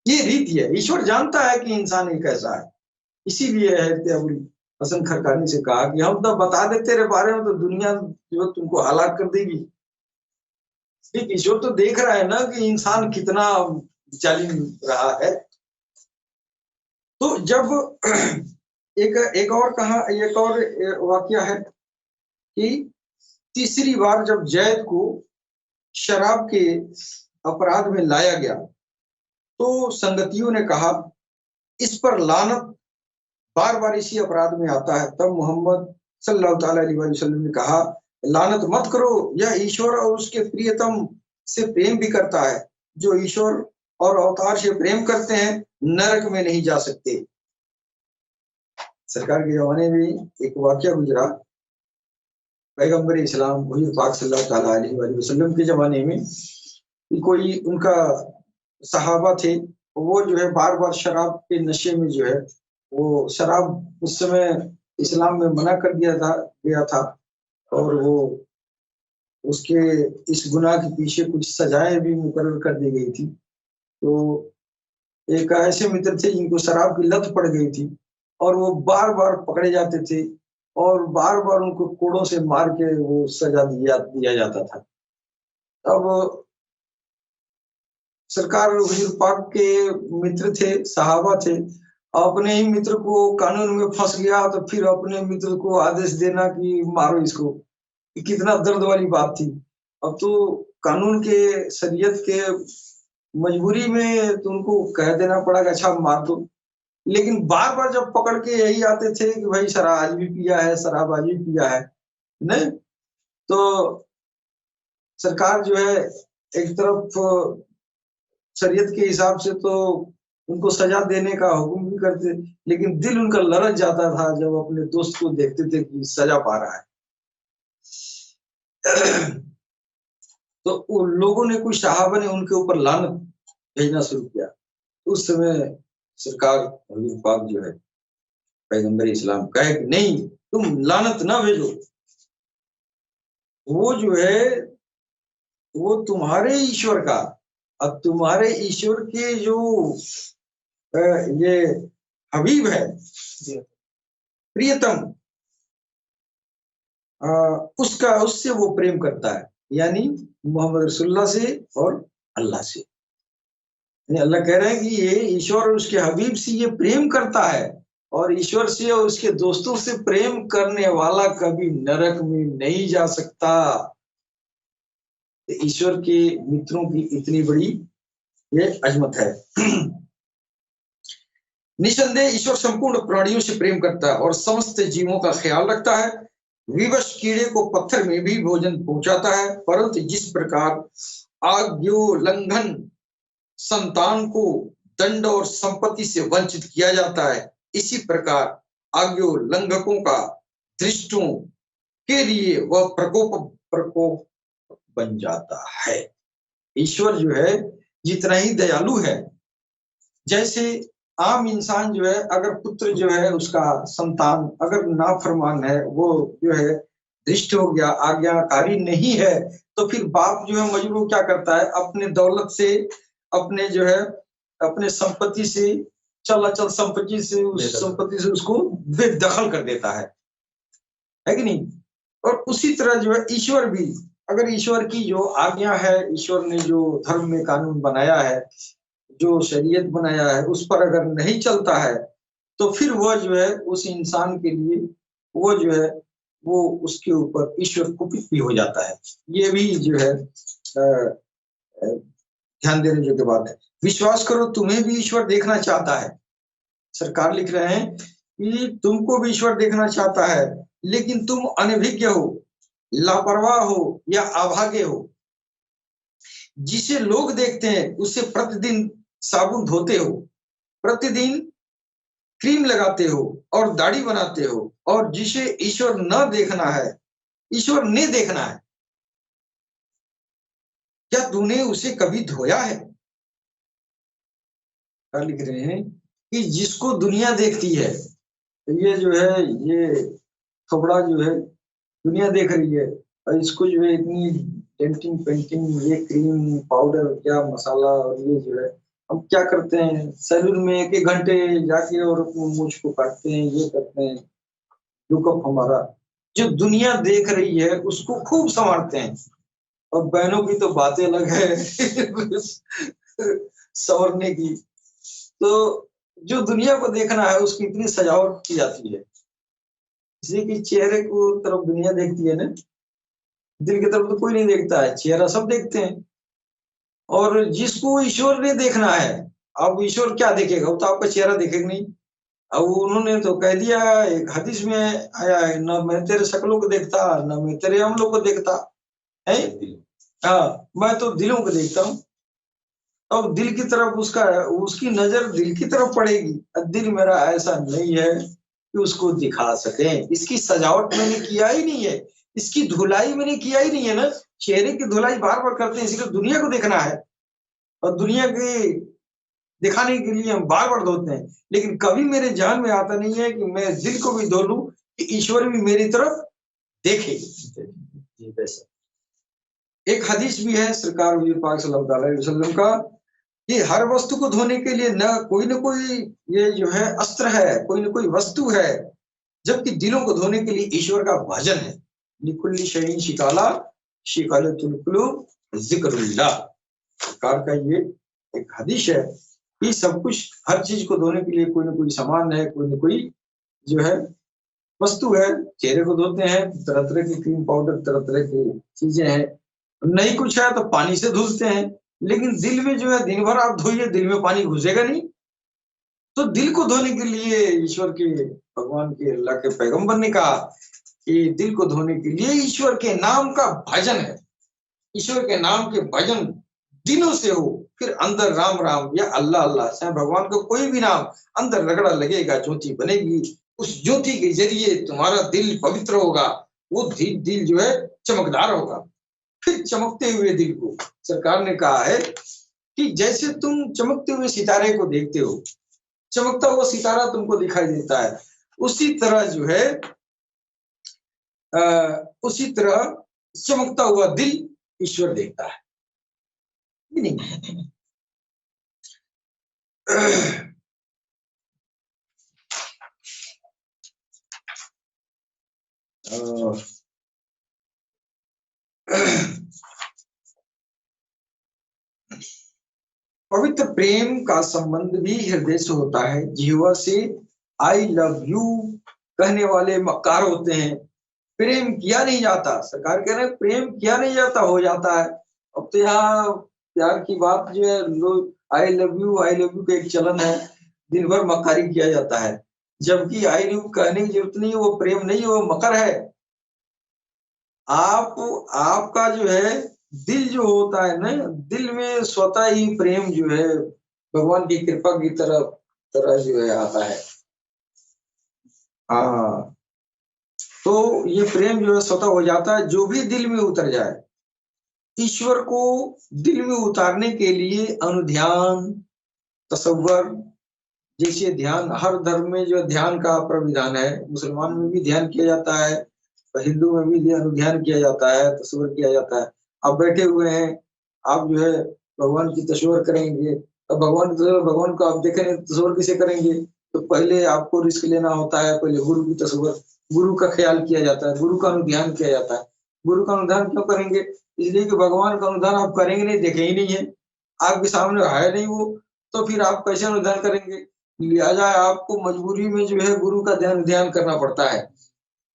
ये रीति है। ईश्वर जानता है कि इंसान एक ऐसा है, इसीलिए है हसन खरकानी से कहा कि हम तो बता दे तेरे बारे में तो दुनिया जो तुमको हलाक कर देगी। ठीक, ईश्वर तो देख रहा है ना कि इंसान कितना जालिम रहा है। तो जब एक और वाकया है कि तीसरी बार जब जैद को शराब के अपराध में लाया गया तो संगतियों ने कहा इस पर लानत, बार बार इसी अपराध में आता है। तब मोहम्मद सल्लल्लाहु अलैहि वसल्लम ने कहा लानत मत करो, यह ईश्वर और उसके प्रियतम से प्रेम भी करता है। जो ईश्वर और अवतार से प्रेम करते हैं नरक में नहीं जा सकते। सरकार के जमाने में एक वाकया गुजरा, पैगंबर इस्लाम हुजूर पाक सल्लल्लाहु अलैहि वसल्लम के जमाने में कोई उनका सहाबा थे, वो जो है बार बार शराब के नशे में जो है, वो शराब उस समय इस्लाम में मना कर दिया गया था और वो उसके इस गुनाह के पीछे कुछ सजाएं भी मुकर्रर कर दी गई थी। तो एक ऐसे मित्र थे जिनको शराब की लत पड़ गई थी और वो बार बार पकड़े जाते थे और बार बार उनको कोड़ों से मार के वो सजा दिया जाता था। अब सरकार हुजूर पाक के मित्र थे, सहाबा थे, अपने ही मित्र को कानून में फंस गया तो फिर अपने मित्र को आदेश देना कि मारो इसको, कितना दर्द वाली बात थी। अब तो कानून के, शरीयत के मजबूरी में तो उनको कह देना पड़ा कि अच्छा मार दो। लेकिन बार बार जब पकड़ के यही आते थे कि भाई शराब आज भी पिया है, शराब आज भी पिया है, नहीं तो सरकार जो है एक तरफ शरीयत के हिसाब से तो उनको सजा देने का हुक्म भी करते, लेकिन दिल उनका लरज जाता था जब अपने दोस्त को देखते थे कि सजा पा रहा है। तो उन लोगों ने, कुछ सहाबा ने उनके ऊपर लानत भेजना शुरू किया। उस समय सरकार हुजूर पाक जो है पैगंबर इस्लाम कहे कि नहीं, तुम लानत ना भेजो, वो जो है वो तुम्हारे ईश्वर का, अब तुम्हारे ईश्वर के जो ये हबीब है, प्रियतम, उससे वो प्रेम करता है, यानी मोहम्मद रसूलुल्लाह से और अल्लाह से। अल्लाह कह रहे हैं कि ये ईश्वर और उसके हबीब से ये प्रेम करता है, और ईश्वर से और उसके दोस्तों से प्रेम करने वाला कभी नरक में नहीं जा सकता। ईश्वर के मित्रों की इतनी बड़ी ये अजमत है। निसंदेह ईश्वर संपूर्ण प्राणियों से प्रेम करता है और समस्त जीवों का ख्याल रखता है। विवश कीड़े को पत्थर में भी भोजन पहुंचाता है, परंतु जिस प्रकार आज्ञोल्लंघन संतान को दंड और संपत्ति से वंचित किया जाता है, इसी प्रकार आज्ञोल्लंघकों का दृष्टों के लिए वह प्रकोप बन जाता है। ईश्वर जो है जितना ही दयालु है, जैसे आम इंसान जो है, अगर पुत्र जो है उसका संतान अगर नाफरमान है, वो जो है दृष्ट हो गया, आज्ञाकारी नहीं है, तो फिर बाप जो है मजबूर क्या करता है, अपने दौलत से, अपने जो है अपने संपत्ति से, चल अचल संपत्ति से, उस संपत्ति से उसको बेदखल कर देता है। है कि नहीं। और उसी तरह जो है ईश्वर भी, अगर ईश्वर की जो आज्ञा है, ईश्वर ने जो धर्म में कानून बनाया है, जो शरीयत बनाया है, उस पर अगर नहीं चलता है तो फिर वह जो है उस इंसान के लिए वो जो है वो उसके ऊपर ईश्वर कुपित भी हो जाता है। ये भी जो है ध्यान देने योग्य बात है। विश्वास करो, तुम्हें भी ईश्वर देखना चाहता है। सरकार लिख रहे हैं कि तुमको भी ईश्वर देखना चाहता है, लेकिन तुम अनभिज्ञ हो, लापरवाह हो या अभागे हो। जिसे लोग देखते हैं उससे प्रतिदिन साबुन धोते हो, प्रतिदिन क्रीम लगाते हो और दाढ़ी बनाते हो, और जिसे ईश्वर न देखना है, ईश्वर ने देखना है, क्या तूने उसे कभी धोया है। क्या लिख रहे हैं कि जिसको दुनिया देखती है, ये जो है ये कपड़ा जो है दुनिया देख रही है, और इसको जो है इतनी डेंटिंग पेंटिंग, ये क्रीम पाउडर क्या मसाला, और ये जो है हम क्या करते हैं सैलून में 1-1 घंटे जाके और मूंछ को काटते हैं, ये करते हैं, लुकअप हमारा। जो दुनिया देख रही है उसको खूब संवारते हैं। और बहनों की तो बातें अलग है संवरने की। तो जो दुनिया को देखना है उसकी इतनी सजावट की जाती है। किसी की चेहरे को तरफ दुनिया देखती है ना, दिल की तरफ तो कोई नहीं देखता है, चेहरा सब देखते हैं। और जिसको ईश्वर ने देखना है, अब ईश्वर क्या देखेगा, वो तो आपका चेहरा देखेगा नहीं। अब उन्होंने तो कह दिया, एक हदीस में आया है, न मैं तेरे शक्लों को देखता, न मैं तेरे अमलों को देखता है। हाँ, मैं तो दिलों को देखता हूँ। अब दिल की तरफ उसका उसकी नजर दिल की तरफ पड़ेगी। दिल मेरा ऐसा नहीं है कि उसको दिखा सके, इसकी सजावट मैंने किया ही नहीं है, इसकी धुलाई मैंने किया ही नहीं है ना। चेहरे की धुलाई बार बार करते हैं, इसलिए दुनिया को देखना है और दुनिया के दिखाने के लिए हम बार बार धोते हैं। लेकिन कभी मेरे ध्यान में आता नहीं है कि मैं दिल को भी धो लूं कि ईश्वर भी मेरी तरफ देखे। एक हदीस भी है सरकार हुजूर पाक सल्लल्लाहु अलैहि वसल्लम का कि हर वस्तु को धोने के लिए न कोई ये जो है अस्त्र है, कोई न कोई वस्तु है, जबकि दिलों को धोने के लिए ईश्वर का भजन है। लिकुल्ली शहीन शिकाला शिकालतुल कुलूब जिक्रुल्लाह, सरकार का ये एक हदीस है कि सब कुछ, हर चीज को धोने के लिए कोई न कोई सामान है, कोई न कोई जो है वस्तु है। चेहरे को धोते हैं, तरह तरह की क्रीम पाउडर, तरह तरह की चीजें हैं। नहीं कुछ है तो पानी से धुलते हैं, लेकिन दिल में जो है दिन भर आप धोइए, दिल में पानी घुसेगा नहीं। तो दिल को धोने के लिए ईश्वर के, भगवान के, अल्लाह के पैगंबर ने कहा कि दिल को धोने के लिए ईश्वर के नाम का भजन है। ईश्वर के नाम के भजन दिनों से हो, फिर अंदर राम राम या अल्लाह अल्लाह, चाहे भगवान का कोई भी नाम अंदर रगड़ा लगेगा, ज्योति बनेगी। उस ज्योति के जरिए तुम्हारा दिल पवित्र होगा, वो दिल जो है चमकदार होगा। फिर चमकते हुए दिल को सरकार ने कहा है कि जैसे तुम चमकते हुए सितारे को देखते हो, चमकता हुआ सितारा तुमको दिखाई देता है, उसी तरह जो है उसी तरह चमकता हुआ दिल ईश्वर देखता है। नहीं पवित्र प्रेम का संबंध भी हृदय से होता है। जीवा से आई लव यू कहने वाले मक्कार होते हैं, प्रेम किया नहीं जाता। सरकार कह रहे हैं प्रेम किया नहीं जाता, हो जाता है। अब तो यहाँ प्यार की बात जो है, लोग आई लव यू का एक चलन है, दिन भर मक्कारी किया जाता है, जबकि आई लव यू कहने की जरूरत नहीं है, वो प्रेम नहीं है, वो मकर है। आपका जो है दिल जो होता है ना, दिल में स्वतः ही प्रेम जो है भगवान की कृपा की तरह जो है आता है। हाँ, तो ये प्रेम जो है स्वतः हो जाता है, जो भी दिल में उतर जाए। ईश्वर को दिल में उतारने के लिए अनुध्यान, तसव्वुर, जैसे ध्यान, हर धर्म में जो ध्यान का प्रविधान है, मुसलमान में भी ध्यान किया जाता है, हिंदू में भी अनुध्यान किया जाता है, तस्वीर किया जाता है। आप बैठे हुए हैं, आप जो है भगवान की तस्वीर करेंगे, अब भगवान को आप देखेंगे, तस्वीर किसे करेंगे, तो पहले आपको रिस्क लेना होता है, पहले गुरु की तस्वीर गुरु का ख्याल किया जाता है, गुरु का अनुध्यान किया जाता है। गुरु का अनुध्यान क्यों करेंगे? इसलिए कि भगवान का अनुध्यान आप करेंगे नहीं, देखे ही नहीं है, आपके सामने है नहीं वो, तो फिर आप कैसे अनुध्यान करेंगे? लिहाजा आपको मजबूरी में जो है गुरु का ध्यान करना पड़ता है।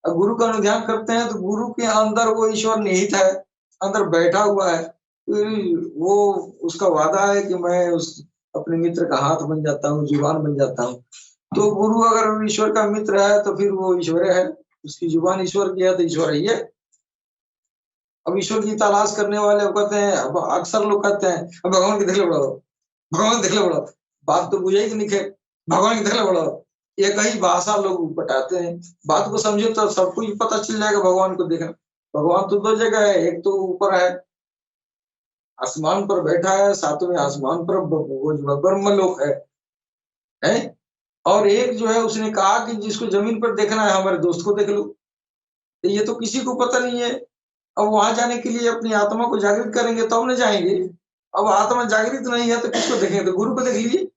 अब गुरु का अनुध्यान करते हैं तो गुरु के अंदर वो ईश्वर निहित है, अंदर बैठा हुआ है। वो उसका वादा है कि मैं उस अपने मित्र का हाथ बन जाता हूँ, जुबान बन जाता हूँ। तो गुरु अगर ईश्वर का मित्र है तो फिर वो ईश्वर है, उसकी जुबान ईश्वर की है तो ईश्वर ही है। अब ईश्वर की तलाश करने वाले कहते हैं, अब अक्सर लोग कहते हैं अब भगवान के देखले बड़ो, भगवान के देखले बड़ो, बात तो बुझे ही नहीं है, भगवान के देखले बड़ो, एक ही भाषा लोग बताते हैं। बात को समझे तो सबको ही पता चल जाएगा भगवान को देखना। भगवान तो दो जगह है, एक तो ऊपर है, आसमान पर बैठा है, सातवें आसमान पर वो जो ब्रह्मलोक है? और एक जो है उसने कहा कि जिसको जमीन पर देखना है हमारे दोस्त को देख लो। तो ये तो किसी को पता नहीं है। अब वहां जाने के लिए अपनी आत्मा को जागृत करेंगे तो हम न जाएंगे। अब आत्मा जागृत नहीं है तो किसको देखेंगे? तो गुरु को देख लीजिए।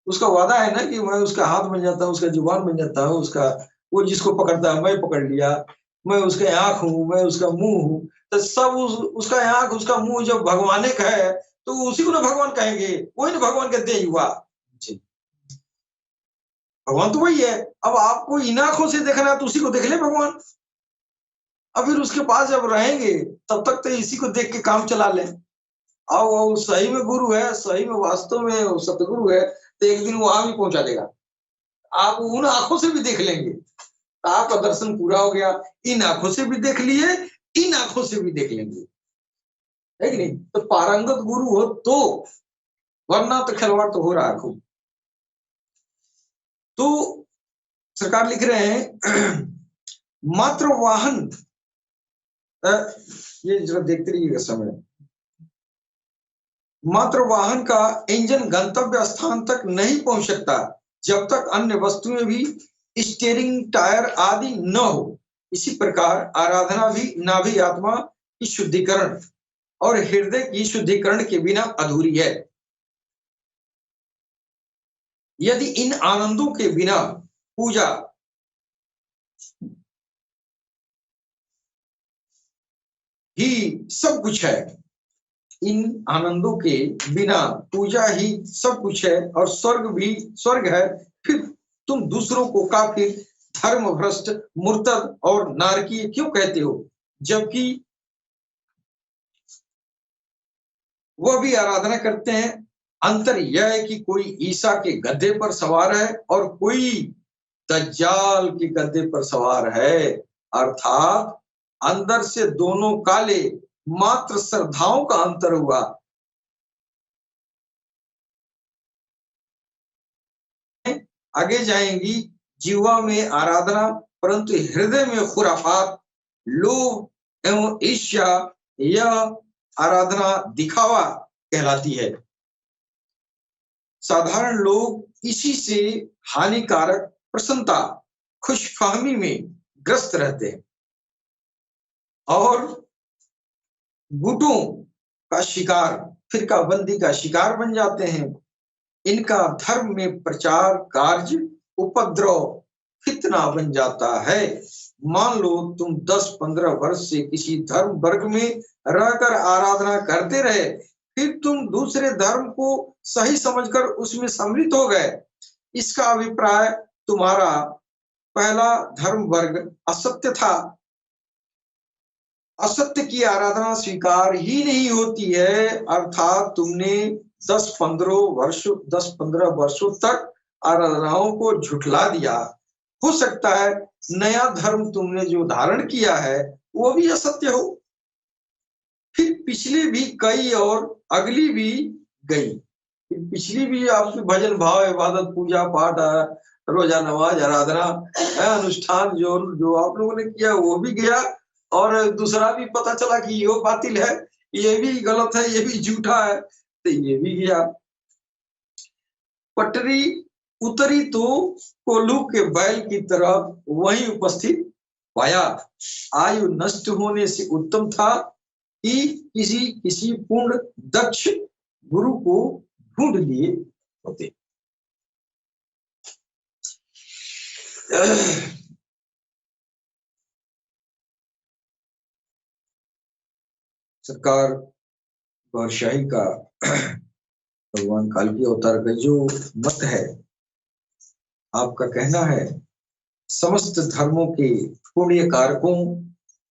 उसका वादा है ना कि मैं उसका हाथ बन जाता हूँ, उसका जुबान बन जाता हूँ, उसका वो जिसको पकड़ता है मैं पकड़ लिया, मैं उसके आंख हूँ, मैं उसका मुंह हूँ। तो सब उसका आंख उसका मुंह जब भगवान का है तो उसी को ना भगवान कहेंगे, वही ना भगवान कहते हैं युवा। भगवान तो वही है। अब आपको इन आंखों से देखना है तो उसी को देख ले भगवान। अब फिर उसके पास जब रहेंगे तब तक तो इसी को देख के काम चला लें। और वो सही में गुरु है, सही में वास्तव में वो सतगुरु है, तो एक दिन वो वहां भी पहुंचा देगा। आप उन आंखों से भी देख लेंगे तो आपका दर्शन पूरा हो गया। इन आंखों से भी देख लिए, इन आंखों से भी देख लेंगे, है कि नहीं? तो पारंगत गुरु हो तो, वरना तो खिलवाड़ तो हो रहा है खूब। तो सरकार लिख रहे हैं मात्र वाहन, ये जरा देखते रहिएगा समय, मात्र वाहन का इंजन गंतव्य स्थान तक नहीं पहुंच सकता जब तक अन्य वस्तुएं भी स्टीयरिंग टायर आदि न हो। इसी प्रकार आराधना भी नाभि आत्मा की शुद्धिकरण और हृदय की शुद्धिकरण के बिना अधूरी है। यदि इन आनंदों के बिना पूजा ही सब कुछ है, इन आनंदों के बिना पूजा ही सब कुछ है और स्वर्ग भी स्वर्ग है, फिर तुम दूसरों को काफिर, धर्म भ्रष्ट, मुर्तद और नारकीय क्यों कहते हो, जबकि वह भी आराधना करते हैं। अंतर यह है कि कोई ईसा के गद्दे पर सवार है और कोई दज्जाल के गद्दे पर सवार है, अर्थात अंदर से दोनों काले, मात्र श्रद्धाओं का अंतर हुआ। आगे जाएंगी, जीवा में आराधना परंतु हृदय में खुराफात, लोभ एवं ईर्ष्या, यह आराधना दिखावा कहलाती है। साधारण लोग इसी से हानिकारक प्रसन्नता, खुशफहमी में ग्रस्त रहते हैं और गुटों का शिकार, फिरकाबंदी का शिकार बन जाते हैं। इनका धर्म में प्रचार कार्य उपद्रव फितना बन जाता है। मान लो तुम 10-15 वर्ष से किसी धर्म वर्ग में रहकर आराधना करते रहे, फिर तुम दूसरे धर्म को सही समझकर उसमें सम्मिलित हो गए। इसका अभिप्राय तुम्हारा पहला धर्म वर्ग असत्य था। असत्य की आराधना स्वीकार ही नहीं होती है, अर्थात तुमने 10-15 वर्षों तक आराधनाओं को झुठला दिया। हो सकता है नया धर्म तुमने जो धारण किया है वो भी असत्य हो, फिर पिछली भी कई और अगली भी गई। पिछली भी आपकी भजन भाव, इबादत, पूजा पाठ, रोजा, नमाज, आराधना, अनुष्ठान जो आप लोगों ने किया वो भी गया, और दूसरा भी पता चला कि ये बातिल है, ये भी गलत है, ये भी झूठा है, तो ये भी गया। पटरी उतरी तो कोल्हू के बैल की तरह वहीं उपस्थित पाया। आयु नष्ट होने से उत्तम था कि किसी पूर्ण दक्ष गुरु को ढूंढ लिए होते। सरकार बादशाही का भगवान काल की अवतार का जो मत है, आपका कहना है समस्त धर्मों के पुण्य कारकों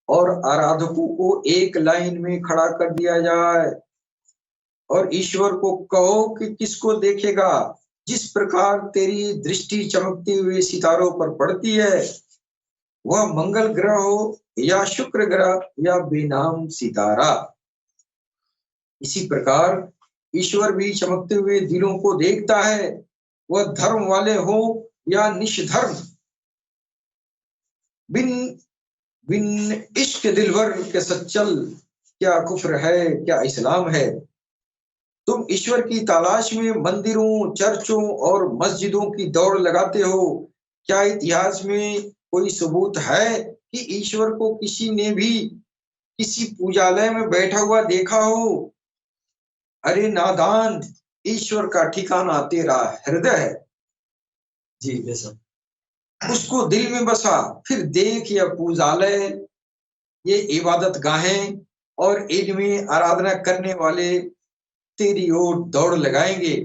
और आराधकों को एक लाइन में खड़ा कर दिया जाए और ईश्वर को कहो कि किसको देखेगा। जिस प्रकार तेरी दृष्टि चमकते हुए सितारों पर पड़ती है, वह मंगल ग्रह हो या शुक्र ग्रह या बेनाम सितारा, इसी प्रकार ईश्वर भी चमकते हुए दिलों को देखता है, वह धर्म वाले हो या निष्धर्म। बिन बिन इश्क दिलवर के सच्चल, क्या कुफ्र है क्या इस्लाम है। तुम ईश्वर की तलाश में मंदिरों, चर्चों और मस्जिदों की दौड़ लगाते हो। क्या इतिहास में कोई सबूत है कि ईश्वर को किसी ने भी किसी पूजालय में बैठा हुआ देखा हो? अरे नादान, ईश्वर का ठिकाना तेरा हृदय है। जी बेशक। उसको दिल में बसा, फिर देख यह पूजालय, ये इबादत गाहें और इनमें आराधना करने वाले तेरी ओर दौड़ लगाएंगे।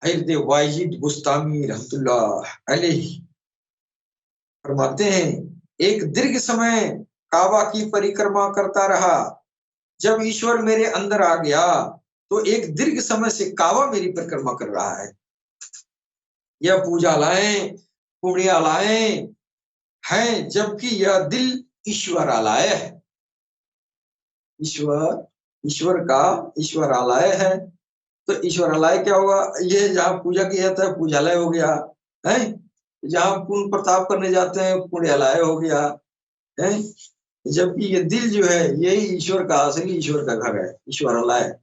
हजरत वाजिद बुस्तामी रहमतुल्लाह अलैहि फरमाते हैं, एक दीर्घ समय काबा की परिक्रमा करता रहा। जब ईश्वर मेरे अंदर आ गया तो एक दीर्घ समय से काबा मेरी परिक्रमा कर रहा है। यह पूजालयें, पुण्यालयें हैं, जबकि यह दिल ईश्वरालय है। ईश्वरालय है। तो ईश्वरालय क्या होगा? ये जहाँ पूजा किया जाता है पूजालय हो गया है, जहाँ पुण्य प्रताप करने जाते हैं पुण्यालय हो गया है। जबकि ये दिल जो है यही ईश्वर का असली ईश्वर का घर है, ईश्वरालय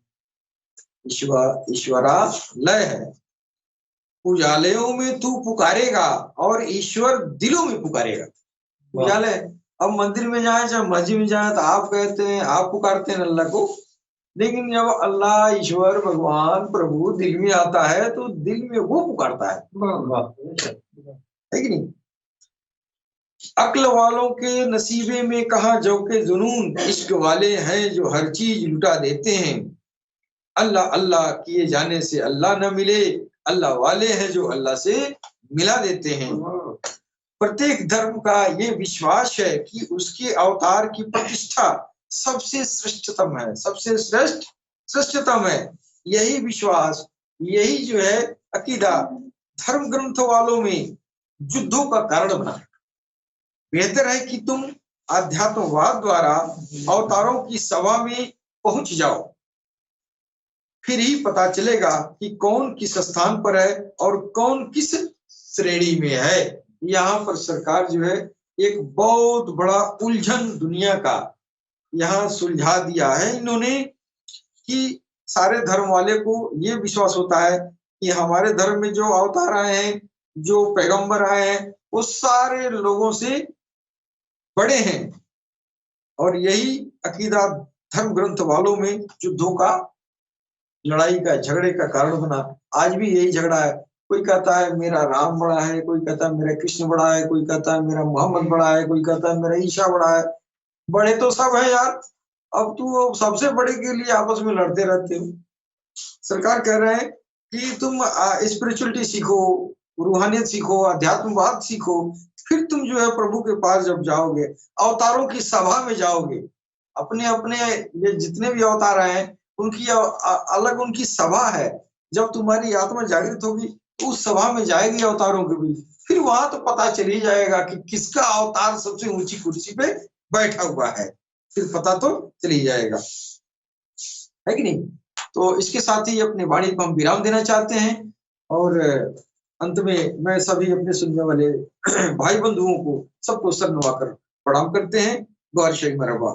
ईश्वरालय है। पूजालयों में तू पुकारेगा और ईश्वर दिलों में पुकारेगा। पूजालय, अब मंदिर में जाए चाहे मस्जिद में जाए तो आप कहते हैं, आप पुकारते हैं अल्लाह को, लेकिन जब अल्लाह, ईश्वर, भगवान, प्रभु दिल में आता है तो दिल में वो पुकारता है कि नहीं? अक्ल वालों के नसीबे में कहा जो के जुनून, इश्क वाले हैं जो हर चीज लुटा देते हैं। अल्लाह अल्लाह किए जाने से अल्लाह न मिले, अल्लाह वाले हैं जो अल्लाह से मिला देते हैं। प्रत्येक धर्म का ये विश्वास है कि उसके अवतार की प्रतिष्ठा सबसे श्रेष्ठतम है, सबसे श्रेष्ठतम है। यही विश्वास, यही जो है अकीदा धर्म ग्रंथ वालों में युद्धों का कारण बना। बेहतर है कि तुम आध्यात्मवाद द्वारा अवतारों की सभा में पहुंच जाओ, फिर ही पता चलेगा कि कौन किस स्थान पर है और कौन किस श्रेणी में है। यहाँ पर सरकार जो है एक बहुत बड़ा उलझन दुनिया का यहाँ सुलझा दिया है इन्होंने, कि सारे धर्म वाले को ये विश्वास होता है कि हमारे धर्म में जो अवतार आए हैं, जो पैगंबर आए हैं, वो सारे लोगों से बड़े हैं। और यही अकीदा धर्म ग्रंथ वालों में युद्धों का, लड़ाई का, झगड़े का कारण बना। आज भी यही झगड़ा है। कोई कहता है मेरा राम बड़ा है, कोई कहता है मेरा कृष्ण बड़ा है, कोई कहता है मेरा मोहम्मद बड़ा है, कोई कहता है मेरा ईसा बड़ा है। बड़े तो सब है यार, अब तू सबसे बड़े के लिए आपस में लड़ते रहते हो। सरकार कह रहे हैं कि तुम स्पिरिचुअलिटी सीखो, रूहानियत सीखो, अध्यात्मवाद सीखो, फिर तुम जो है प्रभु के पास जब जाओगे, अवतारों की सभा में जाओगे, अपने अपने ये जितने भी अवतार आए हैं उनकी अलग उनकी सभा है। जब तुम्हारी आत्मा जागृत होगी तो उस सभा में जाएगी अवतारों के बीच, फिर वहां तो पता चल ही जाएगा कि किसका अवतार सबसे ऊंची कुर्सी पे बैठा हुआ है, फिर पता तो चल ही जाएगा, है कि नहीं? तो इसके साथ ही अपने वाणी को हम विराम देना चाहते हैं और अंत में मैं सभी अपने सुनने वाले भाई बंधुओं को सबको सर नवाकर प्रणाम करते हैं। गौर शही मरहबा।